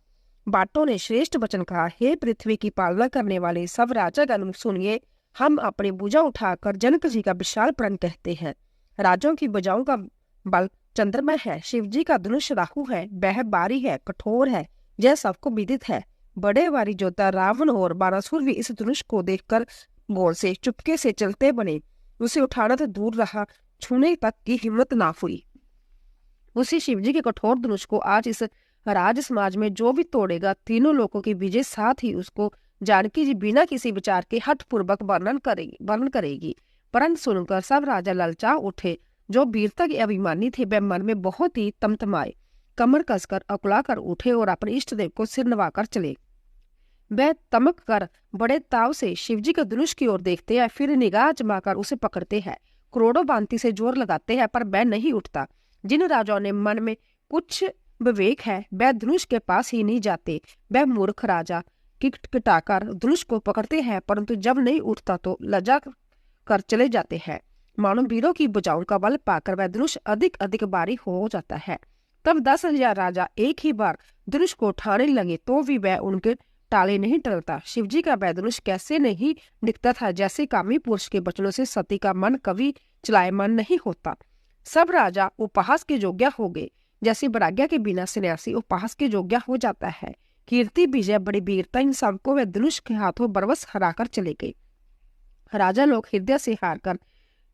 बाटों ने श्रेष्ठ वचन कहा, हे पृथ्वी की पालना करने वाले सब राजागण सुनिए, हम अपनी भुजा उठाकर जनक जी का विशाल प्रण कहते हैं। राजाओं की भुजाओं का बल चंद्रमा है, शिव जी का धनुष राहु है, वह बारी है, कठोर है, यह सबको विदित है। बड़े वारी योद्धा रावण और बाणासुर भी इस धनुष को देखकर गौर से चुपके से चलते बने। उसे उठाना तो दूर रहा, छूने तक की हिम्मत ना हुई। उसी शिवजी के कठोर धनुष को आज इस राज समाज में जो भी तोड़ेगा, तीनों लोगों की विजय साथ ही उसको जानकी जी बिना किसी विचार के हठ पूर्वक वर्णन करेगी। परंतु सुनकर सब राजा ललचा उठे। जो वीरता के अभिमानी थे वे मन में बहुत ही तमतमाए, कमर कसकर अकुला कर उठे और अपने इष्ट देव को सिर नवाकर चले। वह तमक कर बड़े ताव से शिवजी के धनुष की ओर देखते हैं, फिर निगाह जमाकर उसे पकड़ते हैं। करोड़ों बांती से जोर लगाते हैं, पर वह नहीं उठता। जिन राजाओं ने मन में कुछ विवेक है वह धनुष के पास ही नहीं जाते। वह मूर्ख राजा किटकिटाकर धनुष को पकड़ते हैं, परंतु जब नहीं उठता तो लजा कर चले जाते हैं। मानो वीरों की भुजाओं का बल पाकर वह धनुष अधिक अधिक भारी हो जाता है। तब 10,000 राजा एक ही बार धनुष को उठाने लगे तो भी वह उनके टाले नहीं टलता। शिवजी का वह धनुष कैसे नहीं दिखता था, जैसे कामी पुरुष के वचनों से सती का मन कभी चलायमान नहीं होता। सब राजा उपहास के योग्य हो गए, जैसे बराज्ञा के बिना सन्यासी उपहास के योग्य हो जाता है। कीर्ति विजय बड़ी वीरता इन सबको वह धनुष के हाथों बरबस हराकर चले गए। राजा लोग हृदय से हारकर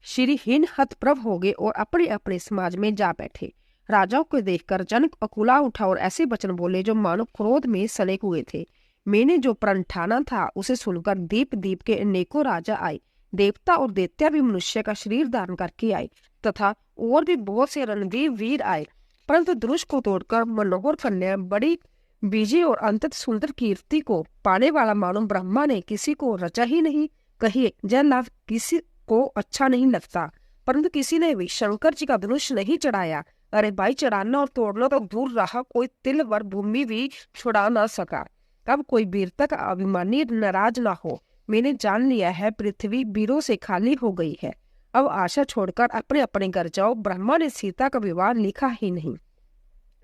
श्रीहीन हतप्रभ हो गए और अपने अपने समाज में जा बैठे। राजाओं को देखकर जनक अकुला उठा और ऐसे वचन बोले जो मानो क्रोध में सने हुए थे। मैंने जो प्रण ठाना था उसे सुनकर दीप दीप के अनेकों राजा आए। देवता और दैत्य भी मनुष्य का शरीर धारण करके आए तथा और भी बहुत से रणवीर वीर आए, परंतु धनुष को तोड़कर मनोहर कन्या बड़ी बीजी और अंतत सुंदर कीर्ति को पाने वाला मानो ब्रह्मा ने किसी को रचा ही नहीं। कहिए यह लाभ किसी को अच्छा नहीं लगता, परंतु किसी ने भी शंकर जी का धनुष नहीं चढ़ाया। अरे भाई, चढ़ाना और तोड़ना तो दूर रहा, कोई तिल वर भूमि भी छुड़ा ना सका। अब कोई वीरता का अभिमानी नाराज ना हो। मैंने जान लिया है पृथ्वी वीरों से खाली हो गई है। अब आशा छोड़कर अपने अपने घर जाओ। ब्रह्मा ने सीता का विवाह लिखा ही नहीं।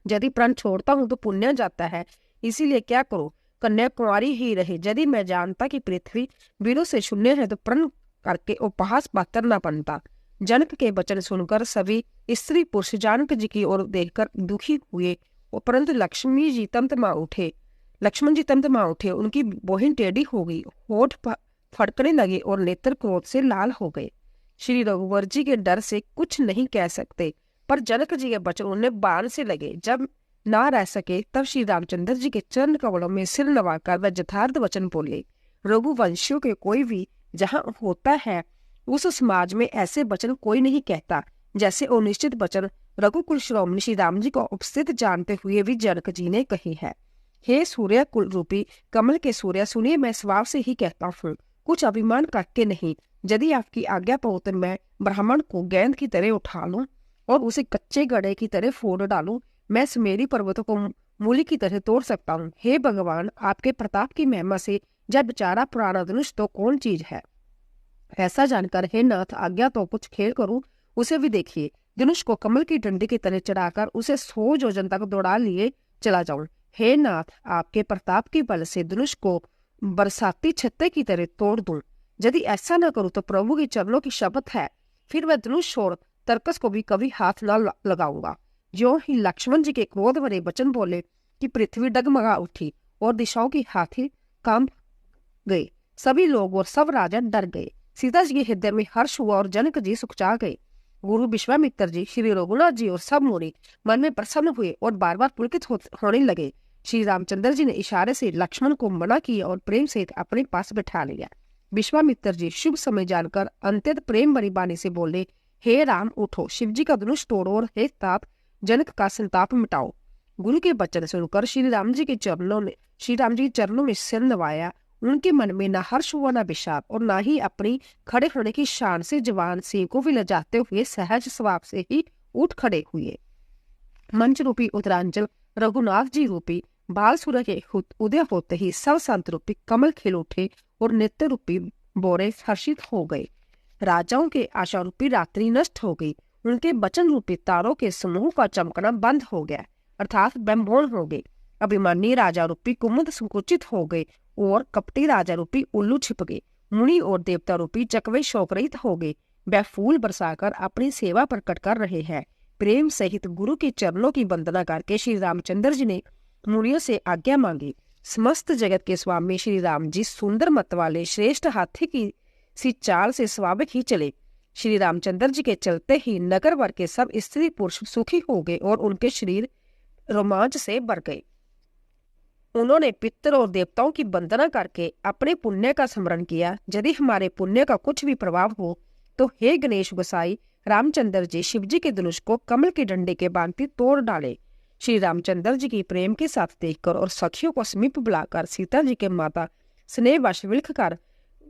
यदि प्रण छोड़ता हूँ तो पुण्य जाता है, इसीलिए क्या करूं, कन्या कुंवारी ही रहे। यदि मैं जानता कि पृथ्वी वीरों से शून्य है तो प्रण करके उपहास पात्र न बनता। जनक के वचन सुनकर सभी स्त्री पुरुष जानक जी की ओर देखकर दुखी हुए, परंतु लक्ष्मण जी तमतमा उठे। उनकी बोहिन टेढ़ी हो गई, होठ फड़कने लगे और नेत्र क्रोध से लाल हो गए। श्री रघुवर जी के डर से कुछ नहीं कह सकते, पर जनक जी के वचन उन्हें बाण से लगे। जब ना रह सके तब श्री रामचंद्र जी के चरण कमलों में सिर नवाकर वह यथार्थ वचन बोले। रघुवंशियों के कोई भी जहाँ होता है उस समाज में ऐसे वचन कोई नहीं कहता जैसे अनिश्चित वचन रघुकुल श्रोमणी श्री राम जी को उपस्थित जानते हुए भी जनक जी ने कही है। हे सूर्य कुल रूपी कमल के सूर्य, सुनिए मैं स्वभाव से ही कहता हूँ, कुछ अभिमान करके नहीं। यदि आपकी आज्ञा पाओ तो मैं ब्राह्मण को गेंद की तरह उठा लूं और उसे कच्चे गड़े की तरह फोड़ डालूं। मैं सुमेरी पर्वतों को मूली की तरह तोड़ सकता हूँ। हे भगवान, आपके प्रताप की महिमा से जब बेचारा पुराना धनुष तो कौन चीज है। ऐसा जानकर हे नाथ, आज्ञा तो कुछ खेल करूं, उसे भी देखिए। धनुष को कमल की डंडी की तरह चढ़ाकर उसे 100 योजन तक दौड़ा लिए चला जाऊं। हे नाथ, आपके प्रताप के बल से धनुष को बरसाती छत्ते की तरह तोड़ दूं। यदि ऐसा न करूं तो प्रभु के चरणों की शपथ है, फिर वह धनुष और तरकस को भी कभी हाथ न लगाऊंगा। ज्यों ही लक्ष्मण जी के क्रोध भरे वचन बोले कि पृथ्वी डगमगा उठी और दिशाओं की हाथी कांप गए। सभी लोग और सब राजा डर गए। सीता जी के हृदय में हर्ष हुआ और जनक जी सुखचा गए। गुरु विश्वामित्र जी, श्री रघुनाथ जी और सब मुनि मन में प्रसन्न हुए और बार बार पुलकित होने लगे। श्री रामचंद्र जी ने इशारे से लक्ष्मण को मना किया और प्रेम से अपने पास बैठा लिया। विश्वामित्र जी शुभ समय जानकर अत्यंत प्रेम भरी वाणी से बोले, हे राम उठो, शिव जी का धनुष तोड़ो और हे तात जनक का संताप मिटाओ। गुरु के वचन सुनकर श्री राम जी के चरणों में सिर नवाया। उनके मन में न हर्ष हुआ न विषाद और न ही अपनी खड़े होने की शान से जवान सिंह को भी लजाते हुए सहज स्वभाव से ही उठ खड़े हुए। मंच रूपी उत्तरांचल रघुनाथ जी रूपी बाल सूर्य के उदय होते ही सब संत रूपी कमल खिल उठे और नित्य रूपी बोरे हर्षित हो गए। राजाओं के आशा रूपी रात्रि नष्ट हो गई। उनके वचन रूपी तारों के समूह का चमकना बंद हो गया। अर्थात ब्रह्मोण हो गए। अभिमानी राजा रूपी कुमुद संकुचित हो गए और कपटी राजा रूपी उल्लू छिप गए। मुनि और देवता रूपी चकवे शोकरहित हो गए। वह फूल बरसाकर अपनी सेवा प्रकट कर रहे हैं। प्रेम सहित गुरु के चरणों की वंदना करके श्री रामचंद्र जी ने मुनियों से आज्ञा मांगी। समस्त जगत के स्वामी श्री राम जी सुंदर मत वाले श्रेष्ठ हाथी की सी चाल से स्वाभाविक ही चले। श्री रामचंद्र जी के चलते ही नगर भर के सब स्त्री पुरुष सुखी हो गए और उनके शरीर रोमांच से भर गए। उन्होंने पितर और देवताओं की वंदना करके अपने पुण्य का स्मरण किया। यदि हमारे पुण्य का कुछ भी प्रभाव हो तो हे गणेश गोसाई रामचंद्र जी शिव जी के धनुष को कमल के डंडे के भांति तोड़ डाले। श्री रामचंद्र जी की प्रेम के साथ देखकर और सखियों को समीप बुलाकर सीता जी के माता स्नेहवश विलख कर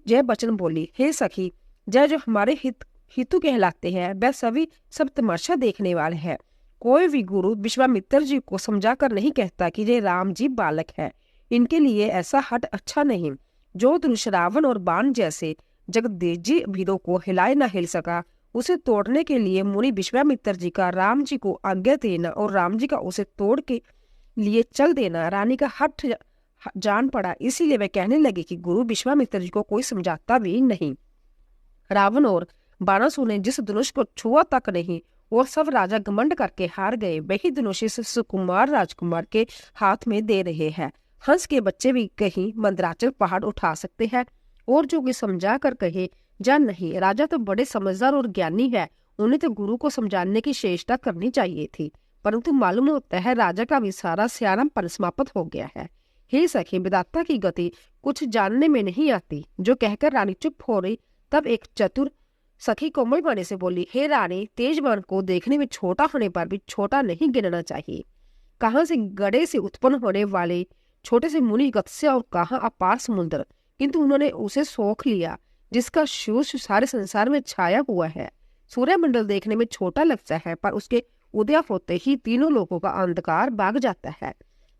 जय वचन बोली, हे सखी, जय जो हमारे हितु कहलाते हैं वह सभी सब तमाशा देखने वाले हैं। कोई भी गुरु विश्वामित्र जी को समझाकर नहीं कहता कि ये राम जी बालक है। इनके लिए ऐसा हट अच्छा नहीं। जो धनुष रावण और बाण जैसे जगदेजी वीरों को हिलाए न हिल सका, उसे तोड़ने के लिए मुनि विश्वामित्र जी का राम जी को आज्ञा देना और राम जी का उसे तोड़ के लिए चल देना रानी का हट जान पड़ा। इसीलिए वह कहने लगे कि गुरु विश्वामित्र जी को कोई समझाता भी नहीं। रावण और बाणासुर ने जिस धनुष को छुआ तक नहीं और सब राजा घमंड करके हार गए, वही धनुष इस सुकुमार राजकुमार के हाथ में दे रहे हैं। हंस के बच्चे भी कहीं मंदराचल पहाड़ उठा सकते हैं और जो कि समझा कर कहे या नहीं। राजा तो बड़े समझदार और ज्ञानी है, उन्हें तो गुरु को समझाने की चेष्टा करनी चाहिए थी, परंतु मालूम होता है राजा का भी सारा सियारापन समाप्त हो गया है। हे सखी, विधाता की गति कुछ जानने में नहीं आती। जो कहकर रानी चुप हो रही, तब एक चतुर सखी कोमल वाणी से बोली, हे रानी, तेजवान को देखने में छोटा होने पर भी छोटा नहीं गिनना चाहिए। कहाँ से गड़े से उत्पन्न होने वाले छोटे से मुनि गत्स्य और कहाँ अपार समुद्र, किंतु उन्होंने उसे सोख लिया जिसका शीर्ष सारे संसार में छाया हुआ है। सूर्यमंडल देखने में छोटा लगता है, पर उसके उदय होते ही तीनों लोगों का अंधकार भाग जाता है।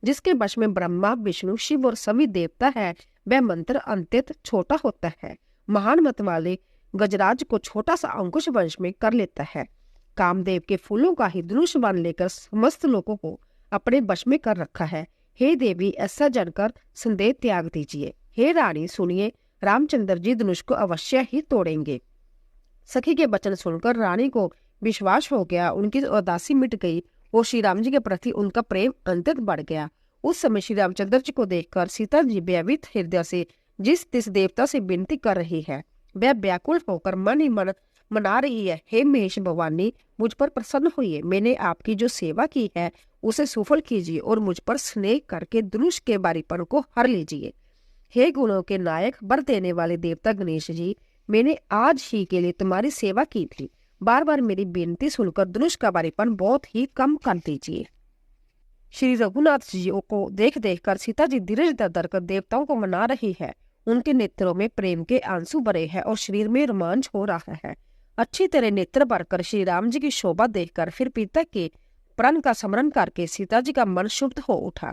जिसके वश में ब्रह्मा, विष्णु, शिव और सभी देवता है, वह मंत्र अंत्यत छोटा होता है। महान मत वाले गजराज को छोटा सा अंकुश वंश में कर लेता है। कामदेव के फूलों का ही धनुष बाण लेकर समस्त लोगों को अपने वश में कर रखा है। हे देवी, ऐसा जानकर संदेह त्याग दीजिए। हे रानी, सुनिए, रामचंद्र जी धनुष को अवश्य ही तोड़ेंगे। सखी के वचन सुनकर रानी को विश्वास हो गया, उनकी उदासी मिट गई और श्री राम जी के प्रति उनका प्रेम अंतत बढ़ गया। उस समय श्री रामचंद्र जी को देखकर सीता जी व्यवित हृदय से जिस देवता से विनती कर रही है, वह व्याकुल होकर मन ही मन मना रही है, हे महेश भवानी, मुझ पर प्रसन्न होइए। मैंने आपकी जो सेवा की है उसे सफल कीजिए और मुझ पर स्नेह करके धनुष के बारीपन को हर लीजिए। हे गुणों के नायक, वर देने वाले देवता गणेश जी, मैंने आज ही के लिए तुम्हारी सेवा की थी। बार बार मेरी बेनती सुनकर धनुष का बारीपन बहुत ही कम कर दीजिए। श्री रघुनाथ जी को देख देख कर सीता जी धीरज धर कर देवताओं को मना रही है। उनके नेत्रों में प्रेम के आंसू भरे हैं और शरीर में रोमांच हो रहा है। अच्छी तरह नेत्र भरकर श्री राम जी की शोभा देखकर फिर पिता के प्रण का स्मरण करके सीता जी का मन शुद्ध हो उठा।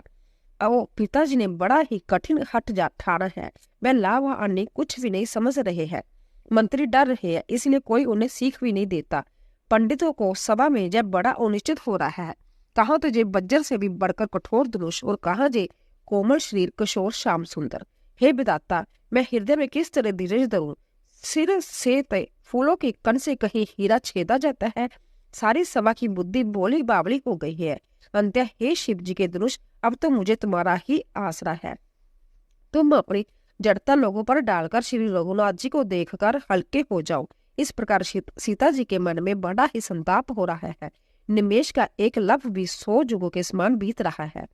पिताजी ने बड़ा ही कठिन हट ठाना है। वह लाभ अन्य कुछ भी नहीं समझ रहे हैं। मंत्री डर रहे हैं, इसलिए कोई उन्हें सीख भी नहीं देता। पंडितों को सभा में जब बड़ा अनिश्चित हो रहा है, कहाँ तो जे बज्जर से भी बढ़कर कठोर धनुष और कहाँ जे कोमल शरीर किशोर श्याम सुंदर। हे विधाता, मैं हृदय में किस तरह धीरज धरूं? सिर से तय फूलों के कण से कहीं हीरा छेदा जाता है। सारी सभा की बुद्धि बोली बावली हो गई है। अंत्य हे शिव जी के धनुष, अब तो मुझे तुम्हारा ही आसरा है। तुम अपनी जड़ता लोगों पर डालकर श्री रघुनाथ जी को देखकर हल्के हो जाओ। इस प्रकार सीता जी के मन में बड़ा ही संताप हो रहा है। निमेष का एक लव भी 100 युगों के समान बीत रहा है।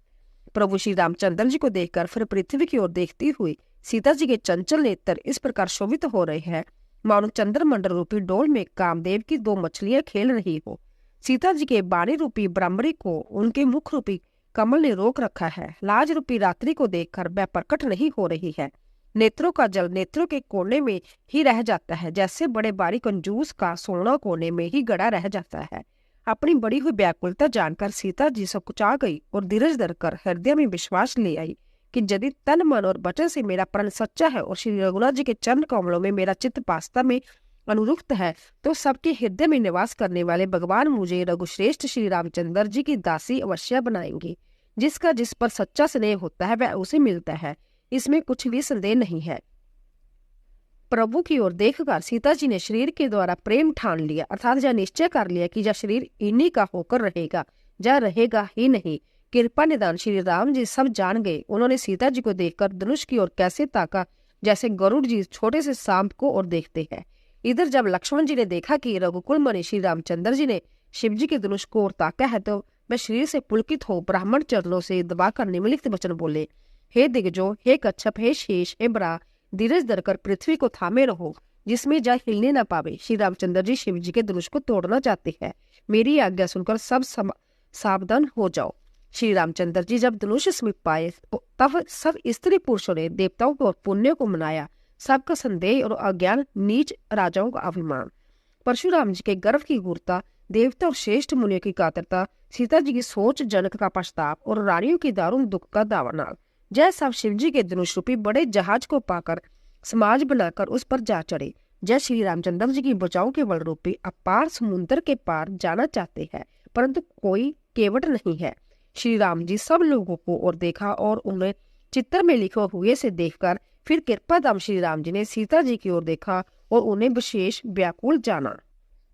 प्रभु श्री रामचंद्र जी को देखकर फिर पृथ्वी की ओर देखती हुई सीता जी के चंचल नेत्र इस प्रकार शोभित हो रहे हैं, मानो चंद्रमंडल रूपी डोल में कामदेव की 2 मछलियां खेल रही हो। सीता जी के बाणी रूपी ब्राह्मणी को उनके मुख रूपी कमल ने रोक रखा है। लाज रूपी रात्रि को देखकर वह प्रकट नहीं हो रही है। नेत्रों का जल नेत्रों के कोने में ही रह जाता है, जैसे बड़े बारी कंजूस का सोना कोने में ही गड़ा रह जाता है। अपनी बड़ी हुई व्याकुलता जानकर सीता जी सकुचा गई और धीरज धरकर हृदय में विश्वास ले आई कि यदि तन मन और वचन से मेरा प्रण सच्चा है और श्री रघुनाथ जी के चरण कमलों में मेरा चित्त वास्तव में अनुरुक्त है, तो सबके हृदय में निवास करने वाले भगवान मुझे रघुश्रेष्ठ श्री रामचंद्र जी की दासी अवश्य बनाएंगे। जिसका जिस पर सच्चा स्नेह होता है वह उसे मिलता है, इसमें कुछ भी संदेह नहीं है। प्रभु की ओर देखकर सीता जी ने शरीर के द्वारा प्रेम ठान लिया, अर्थात यह निश्चय कर लिया कि यह शरीर इन्हीं का होकर रहेगा, यह रहेगा ही नहीं। कृपा निदान श्री राम जी सब जान गए। उन्होंने सीता जी को देखकर धनुष की ओर कैसे ताका, जैसे गरुड़ जी छोटे से सांप को और देखते हैं। इधर जब लक्ष्मण जी ने देखा कि रघुकुल मणि श्री रामचंद्र जी ने शिव जी के धनुष को और ताका है, तो वह शरीर से पुलकित हो ब्राह्मण चरणों से दबाकर निम्नलिखित वचन बोले, हे दिग्गजो, हे कच्छप, हे शेष, हे बरा, धीरज धरकर पृथ्वी को थामे रहो, जिसमें जा हिलने न पावे। श्री रामचंद्र जी शिव जी के धनुष को तोड़ना चाहते हैं, मेरी आज्ञा सुनकर सब सावधान हो जाओ। श्री रामचंद्र जी जब धनुष समीप पाए तब सब स्त्री पुरुषों ने देवताओं को पुण्य को मनाया। सबका संदेह और अज्ञान, नीच राजाओं का अभिमान, परशुराम जी के गर्भ की गूढ़ता, देवता और श्रेष्ठ मुनियों की कातरता, सीता जी की सोच जनक का पश्चाताप और रानियों की दारुण दुख का दावानल, जय सब शिव जी के धनुष रूपी बड़े जहाज को पाकर समाज बनाकर उस पर जा चढ़े। जय श्री रामचंद्र जी की भुजाओं के बल रूपी अपार समुद्र के पार जाना चाहते हैं, परंतु कोई केवट नहीं है। श्री राम जी सब लोगों को और देखा और उन्हें चित्र में लिखे हुए से देखकर फिर कृपा धाम श्री राम जी ने सीता जी की ओर देखा और उन्हें विशेष व्याकुल जाना।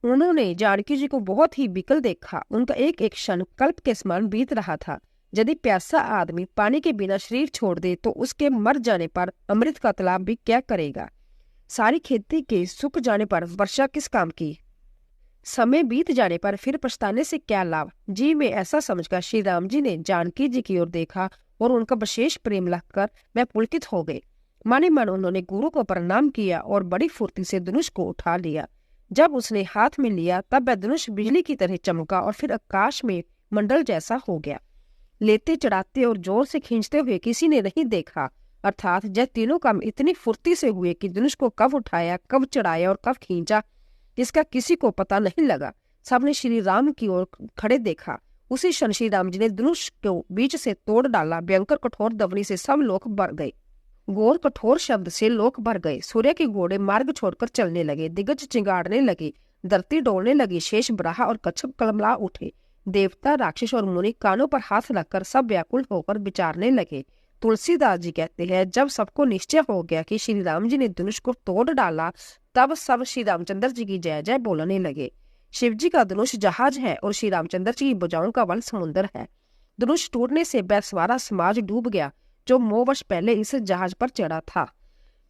उन्होंने जानकी जी को बहुत ही विकल देखा। उनका एक एक क्षण कल्प के समान बीत रहा था। यदि प्यासा आदमी पानी के बिना शरीर छोड़ दे तो उसके मर जाने पर अमृत का तालाब भी क्या करेगा। सारी खेती के सूख जाने पर वर्षा किस काम की। समय बीत जाने पर फिर पछताने से क्या लाभ। जी में ऐसा समझकर श्री राम जी ने जानकी जी की ओर देखा और उनका विशेष प्रेम लगकर वह पुलकित हो गए। माने मन उन्होंने गुरु को प्रणाम किया और बड़ी फुर्ती से धनुष को उठा लिया। जब उसने हाथ में लिया तब वह धनुष बिजली की तरह चमका और फिर आकाश में मंडल जैसा हो गया। लेते चढ़ाते और जोर से खींचते हुए किसी ने नहीं देखा, अर्थात यह तीनों काम इतनी फुर्ती से हुए कि धनुष को कब उठाया, कब चढ़ाया और कब खींचा, इसका किसी को पता नहीं लगा। सबने श्री राम की ओर खड़े देखा। उसी क्षण श्री राम जी ने धनुष को बीच से तोड़ डाला। भयंकर कठोर दवनी से सब लोग भर गए। घोर कठोर शब्द से लोग भर गए। सूर्य के घोड़े मार्ग छोड़कर चलने लगे। दिग्गज चिंगाड़ने लगे, धरती डोलने लगी। शेष ब्राहा और कच्छप कलमला उठे। देवता, राक्षस और मुनि कानों पर हाथ रखकर सब व्याकुल होकर विचारने लगे। तुलसीदास जी कहते हैं, जब सबको निश्चय हो गया कि श्री राम जी ने धनुष को तोड़ डाला, तब सब श्री रामचंद्र जी की जय जय बोलने लगे। शिव जी का धनुष जहाज है और श्री रामचंद्र जी की भुजाओं का बल समुद्र है। धनुष टूटने से बैसवारा समाज डूब गया, जो 9 वर्ष पहले इस जहाज पर चढ़ा था।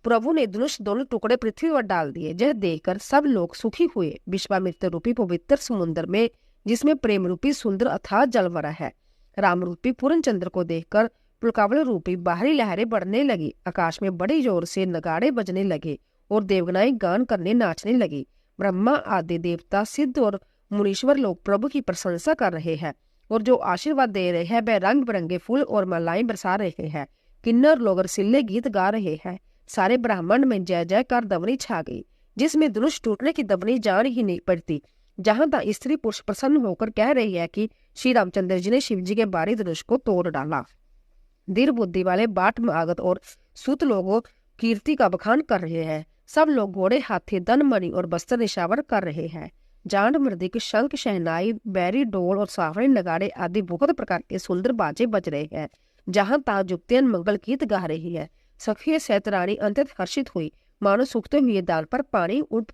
प्रभु ने धनुष दोनों टुकड़े पृथ्वी पर डाल दिए। यह देखकर सब लोग सुखी हुए। विश्वामित्र रूपी पवित्र समुद्र में, जिसमें प्रेम रूपी सुंदर अथाह जल भरा है, राम रूपी पूर्ण चंद्र को देखकर पुलकावल रूपी बाहरी लहरें बढ़ने लगी। आकाश में बड़े जोर से नगाड़े बजने लगे और देवगनाएं गान करने नाचने लगी। ब्रह्मा आदि देवता, सिद्ध और मुनीश्वर लोग प्रभु की प्रशंसा कर रहे हैं और जो आशीर्वाद दे रहे हैं वह रंग बिरंगे फूल और मालाएं बरसा रहे हैं। किन्नर लोग रसीले गीत गा रहे हैं। सारे ब्राह्मण में जय जयकार दवनी छा गई, जिसमें धनुष टूटने की दवनी जान ही नहीं पड़ती। जहां तक स्त्री पुरुष प्रसन्न होकर कह रही है कि श्री रामचंद्र जी ने शिव जी के बारी धनुष को तोड़ डाला। दीर बुद्धि वाले बाट मागत और सूत लोगों कीर्ति का बखान कर रहे हैं। सब लोग घोड़े, हाथी, धन, मणि और वस्त्र निशावर कर रहे हैं। जांड, मृदिक, शंख, शहनाई, बैरी, डोल और सावरे नगाड़े आदि बहुत प्रकार के सुंदर बाजे बज रहे हैं। जहां तक जुक्तियन मंगल गीत गा रही है। सखी सहित रानी अंत्यत हर्षित हुई, मानो सूखते हुए दाल पर पानी उठ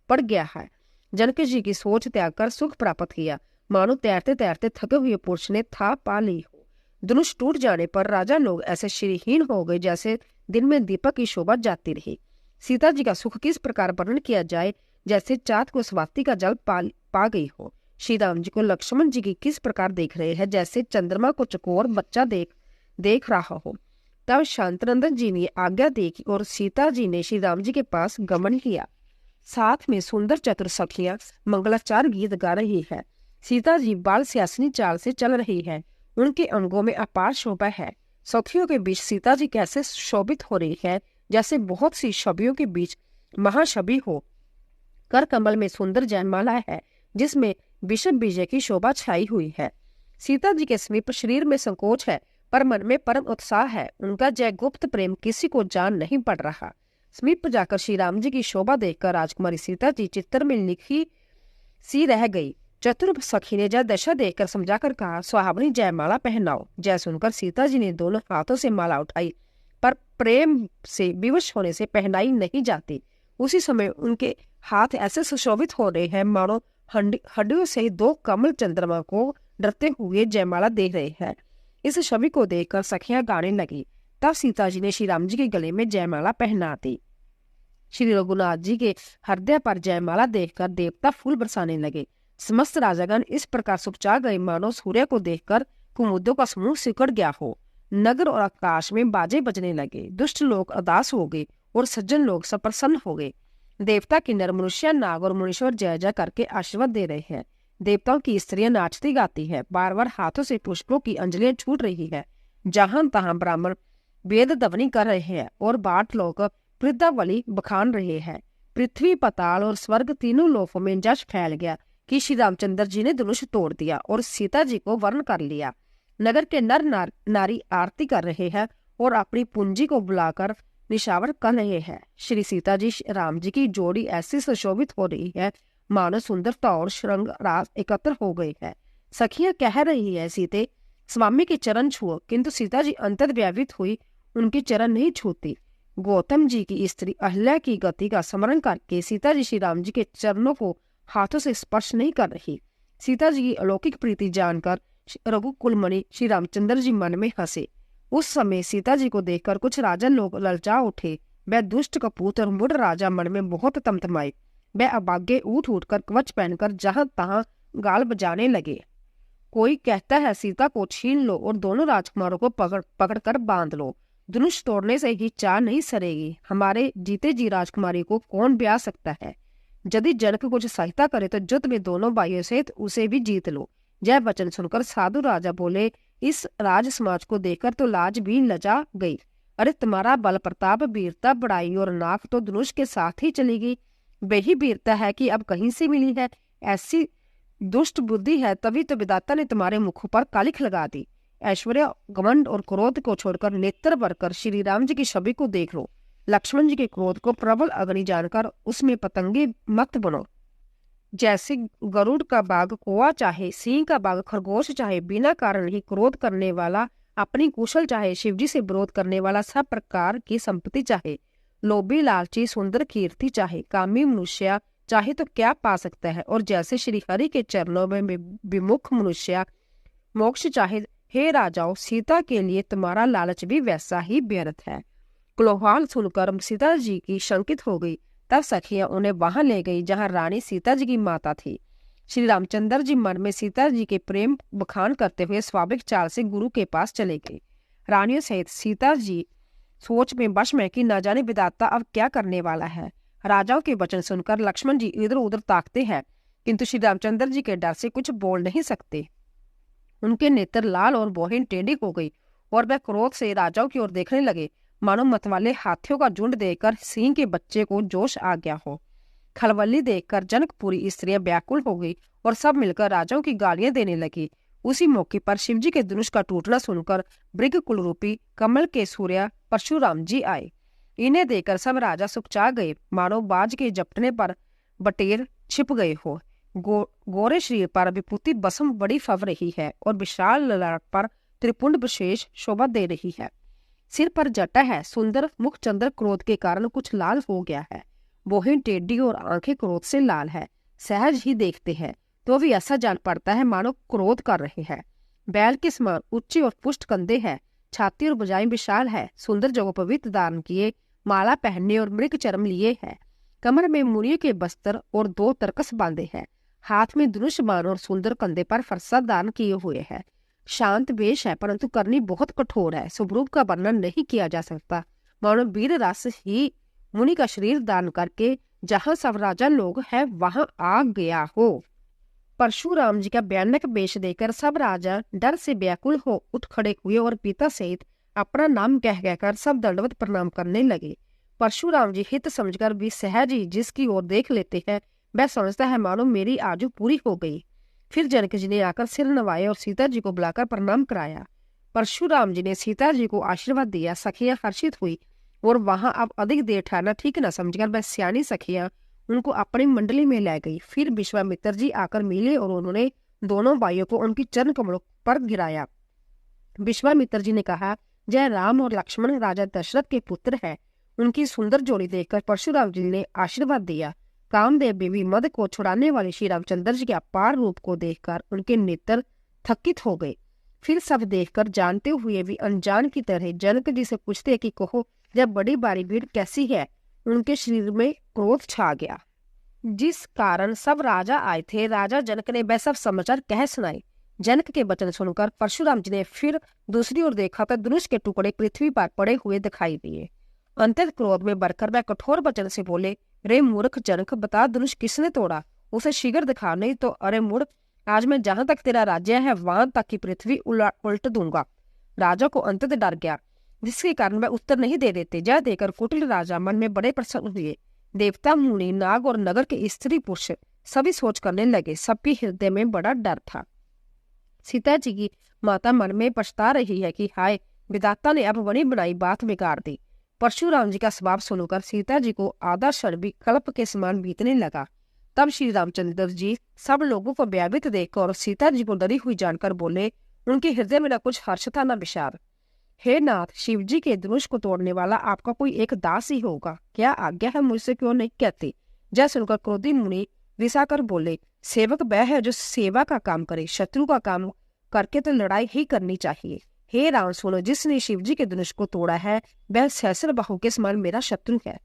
पड़ गया है। जनक जी की सोच त्याग कर सुख प्राप्त किया, मानो तैरते तैरते थके हुए पुरुष ने था पा ली हो। धनुष टूट जाने पर राजा लोग ऐसे श्रीहीन हो गए जैसे दिन में दीपक की शोभा जाती रही। सीता जी का सुख किस प्रकार वर्णन किया जाए, जैसे चाँद को स्वाति का जल पा गई हो। श्री राम जी को लक्ष्मण जी की किस प्रकार देख रहे हैं, जैसे चंद्रमा को चकोर बच्चा देख रहा हो। तब शांतनंदन जी ने आज्ञा दी और सीता जी ने श्री राम जी के पास गमन किया। साथ में सुंदर चतुर सखियां मंगलाचार गीत गा रही है। सीता जी बाल सियासनी चाल से चल रही है। उनके अंगों में अपार शोभा है। सखियों के बीच सीता जी कैसे शोभित हो रही है, जैसे बहुत सी छवियों के बीच महाछवि हो। कर कमल में सुंदर जयमाला है, जिसमें विषम विजय की शोभा छाई हुई है। सीता जी के समीप शरीर में संकोच है, पर मन में परम उत्साह है। उनका जय गुप्त प्रेम किसी को जान नहीं पड़ रहा। समीप जाकर श्री राम जी की शोभा देखकर राजकुमारी सीता जी चित्र में लिखी सी रह गई। चतुर सखी ने जब दशा देखकर समझाकर कहा, सुहावनी जयमाला पहनाओ। जय सुनकर सीता जी ने दोनों हाथों से माला उठाई, पर प्रेम से विवश होने से पहनाई नहीं जाती। उसी समय उनके हाथ ऐसे सुशोभित हो रहे हैं मानो हड्डियों से दो कमल चंद्रमा को डरते हुए जयमाला दे रहे हैं। इस छवि को देखकर सखियां गाने लगी। तब सीता जी ने श्री राम जी के गले में जयमाला पहना दी। श्री रघुनाथ जी के हृदय पर जयमाला देखकर देवता फूल बरसाने लगे। समस्त राजागण इस प्रकार सुखचा गए मानो सूर्य को देखकर कुमुदों का समूह सिकुड़ गया हो। नगर और आकाश में बाजे बजने लगे। दुष्ट लोग उदास हो गए और सज्जन लोग सप्रसन्न हो गए। देवता किन्नर, मनुष्य, नाग और मुनीश्वर जय जय करके आशीर्वाद दे रहे हैं। देवताओं की स्त्रियां नाचती गाती है, बार बार हाथों से पुष्पों की अंजलियां छूट रही है। जहां तहां ब्राह्मण वेद ध्वनि कर रहे हैं और बाट लोग वृद्धावली बखान रहे हैं। पृथ्वी, पाताल और स्वर्ग तीनों लोकों में जश फैल गया कि श्री रामचंद्र जी ने धनुष तोड़ दिया और सीता जी को वर्ण कर लिया। नगर के नर नारी आरती कर रहे हैं और अपनी पूंजी को बुलाकर निशावर कर रहे हैं। श्री सीता जी राम जी की जोड़ी ऐसी सुशोभित हो रही है मानो सुंदरता और श्रृंगार एकत्र हो गई है। सखियां कह रही है, सीते स्वामी के चरण छुओ, किंतु सीता जी अंतर्व्यावित हुई उनके चरण नहीं छूती। गौतम जी की स्त्री अहल्या की गति का स्मरण करके सीता जी श्री राम जी के चरणों को हाथों से स्पर्श नहीं कर रही। सीता जी की अलौकिक प्रीति जानकर रघुकुलमणि श्री रामचंद्र जी मन में हंसे। उस समय सीता जी को देखकर कुछ राजन लोग ललचा उठे। वह दुष्ट कपूत और मुड़ राजा मन में बहुत तमतमाए। वह अभागे उठ उठकर कवच पहनकर जहां तहां गाल बजाने लगे। कोई कहता है सीता को छीन लो और दोनों राजकुमारों को पकड़ कर बांध लो। धनुष तोड़ने से ही चाह नहीं सरेगी। हमारे जीते जी राजकुमारी को कौन ब्याह सकता है। यदि जनक कुछ सहायता करे तो युद्ध में दोनों भाइयों सहित उसे भी जीत लो। यह वचन सुनकर साधु राजा बोले, इस राज समाज को देखकर तो लाज भी लजा गई। अरे तुम्हारा बल प्रताप, वीरता, बड़ाई और नाक तो धनुष के साथ ही चली गई। वही वीरता है कि अब कहीं से मिली है। ऐसी दुष्ट बुद्धि है तभी तो विधाता ने तुम्हारे मुखों पर कालिख लगा दी। ऐश्वर्य, घमंड और क्रोध को छोड़कर नेत्र भरकर श्री राम जी की छवि को देख लो। लक्ष्मण जी के क्रोध को प्रबल अग्नि जानकर उसमें पतंगे मत बनो। जैसे गरुड़ का बाघ कोआ चाहे, सिंह का बाघ खरगोश चाहे, बिना कारण ही क्रोध करने वाला अपनी कुशल चाहे, शिवजी से विरोध करने वाला सब प्रकार की संपत्ति चाहे, लोभी, लालची, सुंदर, कीर्ति चाहे, कामी मनुष्य चाहे तो क्या पा सकता है। और जैसे श्री हरि के चरणों में विमुख मनुष्य मोक्ष चाहे। हे राजाओं, सीता के लिए तुम्हारा लालच भी वैसा ही व्यर्थ है। कोलाहल सुनकर सीता जी की शंकित हो गई। तब सखियां उन्हें वहां ले गई जहां रानी सीता जी की माता थी। श्री रामचंद्र जी मन में सीता जी के प्रेम बखान करते हुए स्वाभाविक चाल से गुरु के पास चले गए। रानियों सहित सीता जी सोच में वश में कि न जाने विधाता अब क्या करने वाला है। राजाओं के वचन सुनकर लक्ष्मण जी इधर उधर ताकते हैं, किंतु श्री रामचंद्र जी के डर से कुछ बोल नहीं सकते। उनके नेत्र लाल और बौहें टेढ़ी हो गई और वह क्रोध से राजाओं की ओर देखने लगे मानो मतवाले हाथियों का झुंड देखकर सिंह के बच्चे को जोश आ गया हो। खलबली देखकर जनकपुरी स्त्रियां व्याकुल हो गई और सब मिलकर राजाओं की गालियां देने लगी। उसी मौके पर शिवजी के धनुष का टूटना सुनकर मृग कुलरूपी कमल के सूर्य परशुराम जी आए। इन्हें देखकर सब राजा सुखचा गए मानो बाज के झपटने पर बटेर छिप गए हो। गोरे शरीर पर विभूति बसम बड़ी फव रही है और विशाल ललाट पर त्रिपुंड विशेष शोभा दे रही है। सिर पर जटा है। सुंदर मुख चंद्र क्रोध के कारण कुछ लाल हो गया है। बोहें टेढ़ी और आंखें क्रोध से लाल है। सहज ही देखते हैं तो भी ऐसा जान पड़ता है मानो क्रोध कर रहे हैं। बैल के समान ऊंचे और पुष्ट कंधे हैं। छाती और भुजाएं विशाल है। सुंदर जगोपवित धारण किए, माला पहनने और मृग चरम लिए है। कमर में मुनियों के बस्तर और 2 तरकस बांधे हैं। हाथ में धनुष बाण और सुंदर कंधे पर फरसा दान किए हुए है। शांत वेश है परंतु करनी बहुत कठोर है। स्वरूप का वर्णन नहीं किया जा सकता। मानो वीर रस ही मुनि का शरीर दान करके जहां सब राजा लोग हैं वहां आ गया हो। परशुराम जी का भयानक वेश देखकर सब राजा डर से व्याकुल हो उठ खड़े हुए और पिता सहित अपना नाम कह कहकर सब दंडवत प्रणाम करने लगे। परशुराम जी हित समझकर भी सहज ही जिसकी ओर देख लेते हैं वह समझता है मानो मेरी आजू पूरी हो गई। फिर जनक जी ने आकर सिर नवाए और सीता जी को बुलाकर प्रणाम कराया। परशुराम जी ने सीता जी को आशीर्वाद दिया। सखियां हर्षित हुई और वहां अब अधिक देर ठहरना ठीक न समझकर वह सियानी सखियां उनको अपनी मंडली में ले गई। फिर विश्वामित्र जी आकर मिले और उन्होंने दोनों भाइयों को उनकी चरण कमलों पर गिराया। विश्वामित्र जी ने कहा, जय राम और लक्ष्मण राजा दशरथ के पुत्र है। उनकी सुंदर जोड़ी देखकर परशुराम जी ने आशीर्वाद दिया। कामदेव बीवी मद को छुड़ाने वाले श्री रामचंद्र जी के अपार रूप को देखकर उनके नेत्र थकित हो गए। फिर सब देखकर जानते हुए भी अनजान की तरह जनक जी से पूछते कि कहो, जब बड़ी भारी भीड़ कैसी है? उनके शरीर में क्रोध छा गया, जिस कारण सब राजा आए थे। राजा जनक ने वह सब समाचार कह सुनाए। जनक के वचन सुनकर परशुराम जी ने फिर दूसरी ओर देखा तो धनुष के टुकड़े पृथ्वी पर पड़े हुए दिखाई दिए। अंतत क्रोध में बढ़कर वह कठोर वचन से बोले, रे मूर्ख जनक, बता धनुष किसने तोड़ा? उसे शीघ्र दिखा, नहीं तो अरे मूर्ख, आज मैं जहां तक तेरा राज्य है वहां तक की पृथ्वी उल्ट दूंगा। राजा को अंतत डर गया, जिसके कारण वह उत्तर नहीं दे देते। जय देकर कुटिल राजा मन में बड़े प्रसन्न हुए। देवता, मुनि, नाग और नगर के स्त्री पुरुष सभी सोच करने लगे। सबके हृदय में बड़ा डर था। सीता जी की माता मन में पछता रही है कि हाय, विधाता ने अब बनी बनाई बात बिगाड़ दी। परशुराम जी का स्वभाव सुनकर सीता जी को आधा क्षण भी कल्प के समान बीतने लगा। तब श्री रामचंद्र जी सब लोगों को भयभीत देखकर और सीता जी को डरी हुई जानकर बोले, उनके हृदय में न कुछ हर्ष था न विषाद। हे नाथ, शिव जी के धनुष को तोड़ने वाला आपका कोई एक दास ही होगा। क्या आज्ञा है, मुझसे क्यों नहीं कहते? जय सुनकर क्रोधी मुनि रिसाकर बोले, सेवक वह है जो सेवा का काम करे, शत्रु का काम करके तो लड़ाई ही करनी चाहिए। हे राम सुनो, जिसने शिव जी के धनुष को तोड़ा है वह सहस्र बाहु के समान मेरा शत्रु है।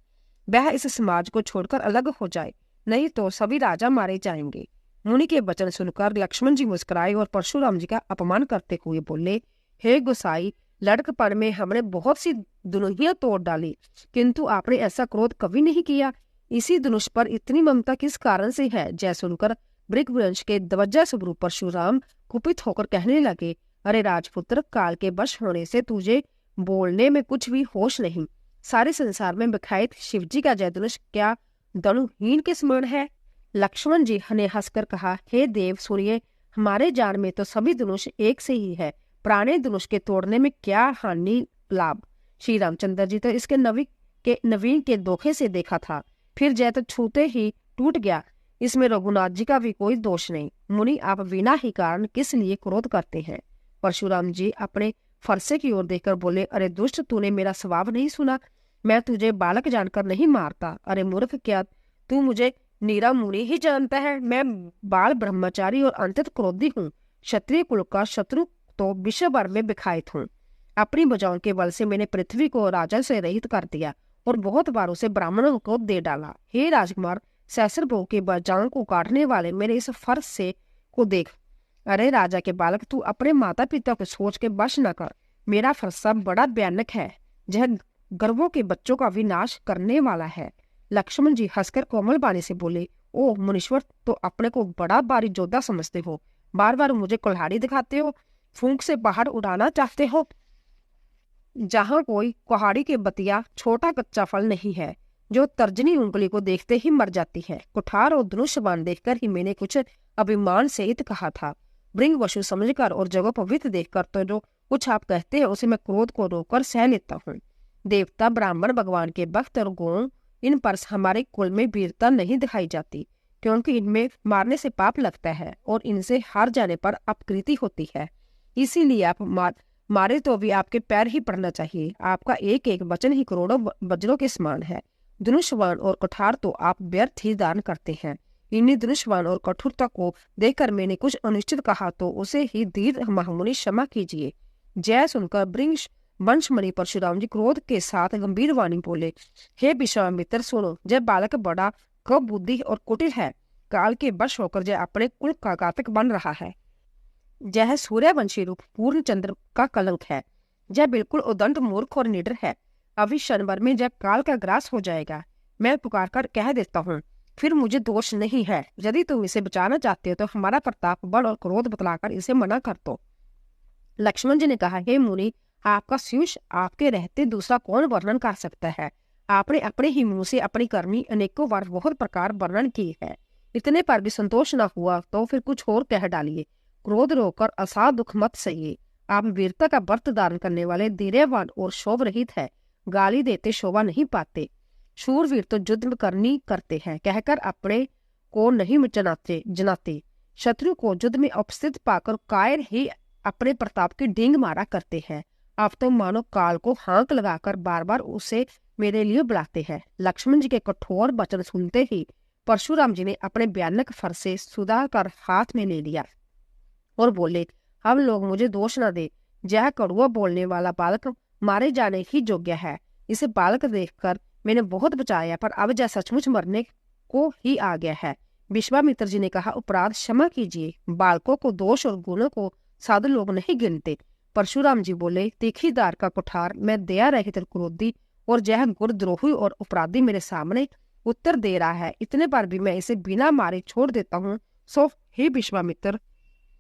वह इस समाज को छोड़कर अलग हो जाए, नहीं तो सभी राजा मारे जाएंगे। मुनि के वचन सुनकर लक्ष्मण जी मुस्कुराए और परशुराम जी का अपमान करते हुए बोले, हे गोसाई, लड़कपन में हमने बहुत सी धनुहियां तोड़ डाली, किंतु आपने ऐसा क्रोध कभी नहीं किया। इसी धनुष पर इतनी ममता किस कारण से है? जय सुनकर वृषवंश के ध्वजा स्वरूप परशुराम कुपित होकर कहने लगे, अरे राजपुत्र, काल के वश होने से तुझे बोलने में कुछ भी होश नहीं। सारे संसार में बिखायत शिव जी का जय धनुष क्या धनुहीन के समान है? लक्ष्मण जी ने हंसकर कहा, हे देव सुनिए, हमारे जान में तो सभी धनुष एक से ही है। पुराने धनुष के तोड़ने में क्या हानि लाभ? श्री रामचंद्र जी तो इसके नवीन के धोखे से देखा था, फिर जय तो छूते ही टूट गया। इसमें रघुनाथ जी का भी कोई दोष नहीं। मुनि, आप बिना ही कारण किस लिए क्रोध करते हैं? परशुराम जी अपने फरसे की ओर देखकर बोले, अरे दुष्ट, तूने मेरा स्वभाव नहीं सुना? मैं तुझे बालक जानकर नहीं मारता। अरे मूर्ख, क्या तू मुझे नीरा मुनि ही जानता है? मैं बाल ब्रह्मचारी और अंतत क्रोधी हूँ। क्षत्रिय कुल का शत्रु तो विश्व भर में बिखायत हूँ। अपनी भुजाओं के बल से मैंने पृथ्वी को राजा से रहित कर दिया और बहुत बार उसे ब्राह्मणों को दे डाला। हे राजकुमार, सहस्र बहु के भुजाओं को काटने वाले मेरे इस फर्ज से को देख। अरे राजा के बालक, तू अपने माता पिता को सोच के बश न कर। मेरा फरसा बड़ा भयानक है, यह गर्वों के बच्चों का विनाश करने वाला है। लक्ष्मण जी हंसकर कोमल बाणी से बोले, ओ मुनीश्वर, तो अपने को बड़ा भारी योद्धा समझते हो। बार बार मुझे कुल्हाड़ी दिखाते हो, फूंक से पहाड़ उड़ाना चाहते हो। जहां कोई कुहाड़ी के बतिया छोटा कच्चा फल नहीं है, जो तर्जनी उंगली को देखते ही मर जाती है। कुठार और धनुष बाण देखकर ही मैंने कुछ अभिमान से इत कहा था। भृंग वशु समझकर और जगह पवित्र देखकर तो जो कुछ आप कहते हैं उसे मैं क्रोध को रोककर सह लेता हूँ। देवता, ब्राह्मण, भगवान के भक्त और गौ, इन पर हमारे कुल में वीरता नहीं दिखाई जाती, क्योंकि इनमें मारने से पाप लगता है और इनसे हार जाने पर अपकृति होती है। इसीलिए आप मारे तो भी आपके पैर ही पड़ना चाहिए। आपका एक एक वचन ही करोड़ों वज्रों के समान है। धनुषवान और कठार तो आप व्यर्थ ही दान करते हैं। इन्हीं धनुषवान और कठोरता को देखकर मैंने कुछ अनिश्चित कहा तो उसे ही धीर महामुनि क्षमा कीजिए। जय सुनकर वंशमणि परशुराम जी क्रोध के साथ गंभीर वाणी बोले, हे विश्वामित्र सुनो, जय बालक बड़ा क्रोध बुद्धि और कुटिल है। काल के वश होकर जय अपने कुल का घातक बन रहा है। जय सूर्यवंशी रूप पूर्ण चंद्र का कलंक है। जय बिल्कुल उदंड, मूर्ख और निडर है। अभी क्षण भर में जय काल का ग्रास हो जाएगा। मैं पुकार कर कह देता हूँ, फिर मुझे दोष नहीं है। यदि तुम इसे बचाना चाहते हो तो हमारा प्रताप, बल और क्रोध बतलाकर इसे मना कर दो। लक्ष्मण जी ने कहा, हे मुनि, आपका शीश आपके रहते दूसरा कौन वर्णन कर सकता है? आपने अपने ही मुंह से अपनी कर्मी अनेकों बार बहुत प्रकार वर्णन की है। इतने पर भी संतोष न हुआ तो फिर कुछ और कह डालिए। क्रोध रोकर असाध दुख मत सहिए। आप वीरता का व्रत धारण करने वाले, धैर्यवान और शोभ रहित है। गाली देते शोभा नहीं पाते। शूरवीर तो युद्ध करनी करते हैं कहकर अपने को नहीं जनाते। शत्रु को युद्ध में उपस्थित पाकर कायर ही अपने प्रताप की डींग मारा करते हैं। आप तो मानो काल को हाँक लगाकर बार बार उसे मेरे लिए बुलाते हैं। लक्ष्मण जी के कठोर वचन सुनते ही परशुराम जी ने अपने भयानक फर से सुधा कर हाथ में ले लिया और बोले, हम लोग मुझे दोष न दे। यह कड़ुआ बोलने वाला बालक मारे जाने ही योग्य है। इसे बालक देखकर मैंने बहुत बचाया, पर अब यह सचमुच मरने को ही आ गया है। विश्वामित्र जी ने कहा, अपराध क्षमा कीजिए। बालकों को दोष और गुणों को साधु लोग नहीं गिनते। परशुराम जी बोले, तीखीदार का कुठार, मैं दया रहित क्रोधी और यह गुरद्रोही और अपराधी मेरे सामने उत्तर दे रहा है। इतने पर भी मैं इसे बिना मारे छोड़ देता हूँ। सो हे विश्वामित्र,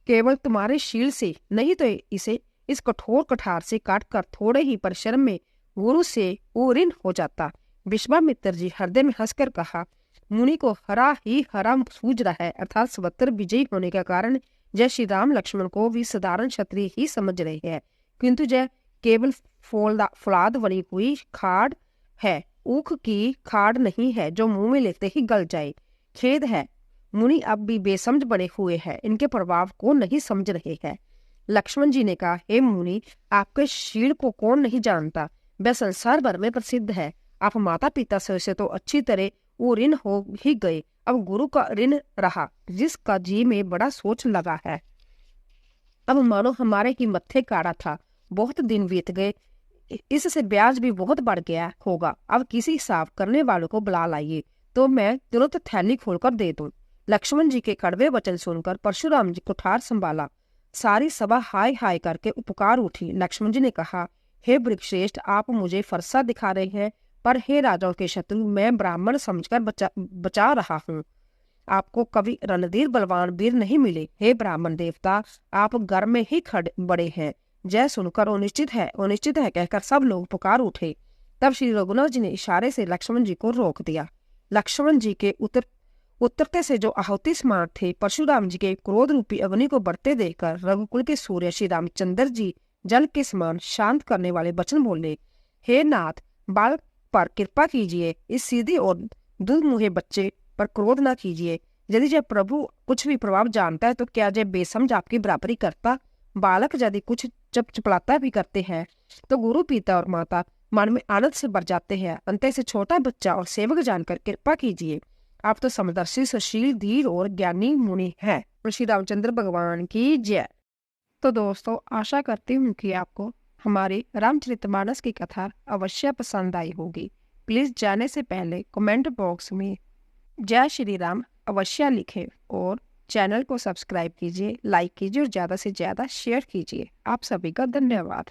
केवल तुम्हारे शील से नहीं तो इसे इस कठोर कठार से काटकर थोड़े ही परिश्रम में गुरु से ऊऋण हो जाता। विश्वामित्र जी हृदय में हंसकर कहा, मुनि को हरा ही हरा सूझ रहा है, अर्थात सर्वत्र विजयी होने का कारण जय श्री राम लक्ष्मण को भी साधारण क्षत्रिय ही समझ रहे हैं, किंतु जय केवल फौलाद बनी हुई खाड़ है, ऊख की खाड़ नहीं है जो मुंह में लेते ही गल जाए। खेद है, मुनि अब भी बेसमझ बने हुए हैं, इनके प्रभाव को नहीं समझ रहे हैं। लक्ष्मण जी ने कहा, हे मुनि, आपके शील को कौन नहीं जानता, वह संसार भर में प्रसिद्ध है। आप माता पिता से तो अच्छी तरह वो ऋण हो ही गए, अब गुरु का ऋण रहा जिसका जी में बड़ा सोच लगा है। अब मानो हमारे ही मत्थे काड़ा था। बहुत दिन बीत गए, इससे ब्याज भी बहुत बढ़ गया होगा। अब किसी हिसाब करने वालों को बुला लाइए तो मैं तुरंत थैली खोलकर दे दूं। लक्ष्मण जी के कड़वे वचन सुनकर परशुराम जी कुठार संभाला। सारी सभा हाय हाय करके उपकार उठी। लक्ष्मण जी ने कहा, हे वृक्षश्रेष्ठ, आप मुझे फरसा दिखा रहे हैं, पर हे राजाओं के शत्रु, मैं ब्राह्मण समझकर बचा रहा हूँ। आपको कभी रणधीर बलवान वीर नहीं मिले। हे ब्राह्मण देवता, आप घर में ही खड़े बड़े हैं। जय सुनकर अनिश्चित है कहकर सब लोग पुकार उठे। तब श्री रघुनाथ जी ने इशारे से लक्ष्मण जी को रोक दिया। लक्ष्मण जी के उतरते से जो आहुति स्मारक थे, परशुराम जी के क्रोध रूपी अग्नि को बढ़ते देखकर रघुकुल के सूर्य श्री रामचंद्र जी जल के समान शांत करने वाले वचन बोले, हे नाथ, बालक पर कृपा कीजिए, इस सीधे और दुर्मुहे बच्चे पर क्रोध न कीजिए। यदि जब प्रभु कुछ भी प्रभाव जानता है तो क्या जब बेसमझ आपकी बराबरी करता? बालक यदि कुछ चपलाता भी करते हैं तो गुरु पिता और माता मन में आनंद से भर जाते हैं। अंत से छोटा बच्चा और सेवक जानकर कृपा कीजिए। आप तो समदर्शी, सुशील, धीर और ज्ञानी मुनि हैं। श्री रामचंद्र भगवान की जय। तो दोस्तों, आशा करती हूँ कि आपको हमारी रामचरितमानस की कथा अवश्य पसंद आई होगी। प्लीज जाने से पहले कमेंट बॉक्स में जय श्री राम अवश्य लिखें और चैनल को सब्सक्राइब कीजिए, लाइक कीजिए और ज़्यादा से ज़्यादा शेयर कीजिए। आप सभी का धन्यवाद।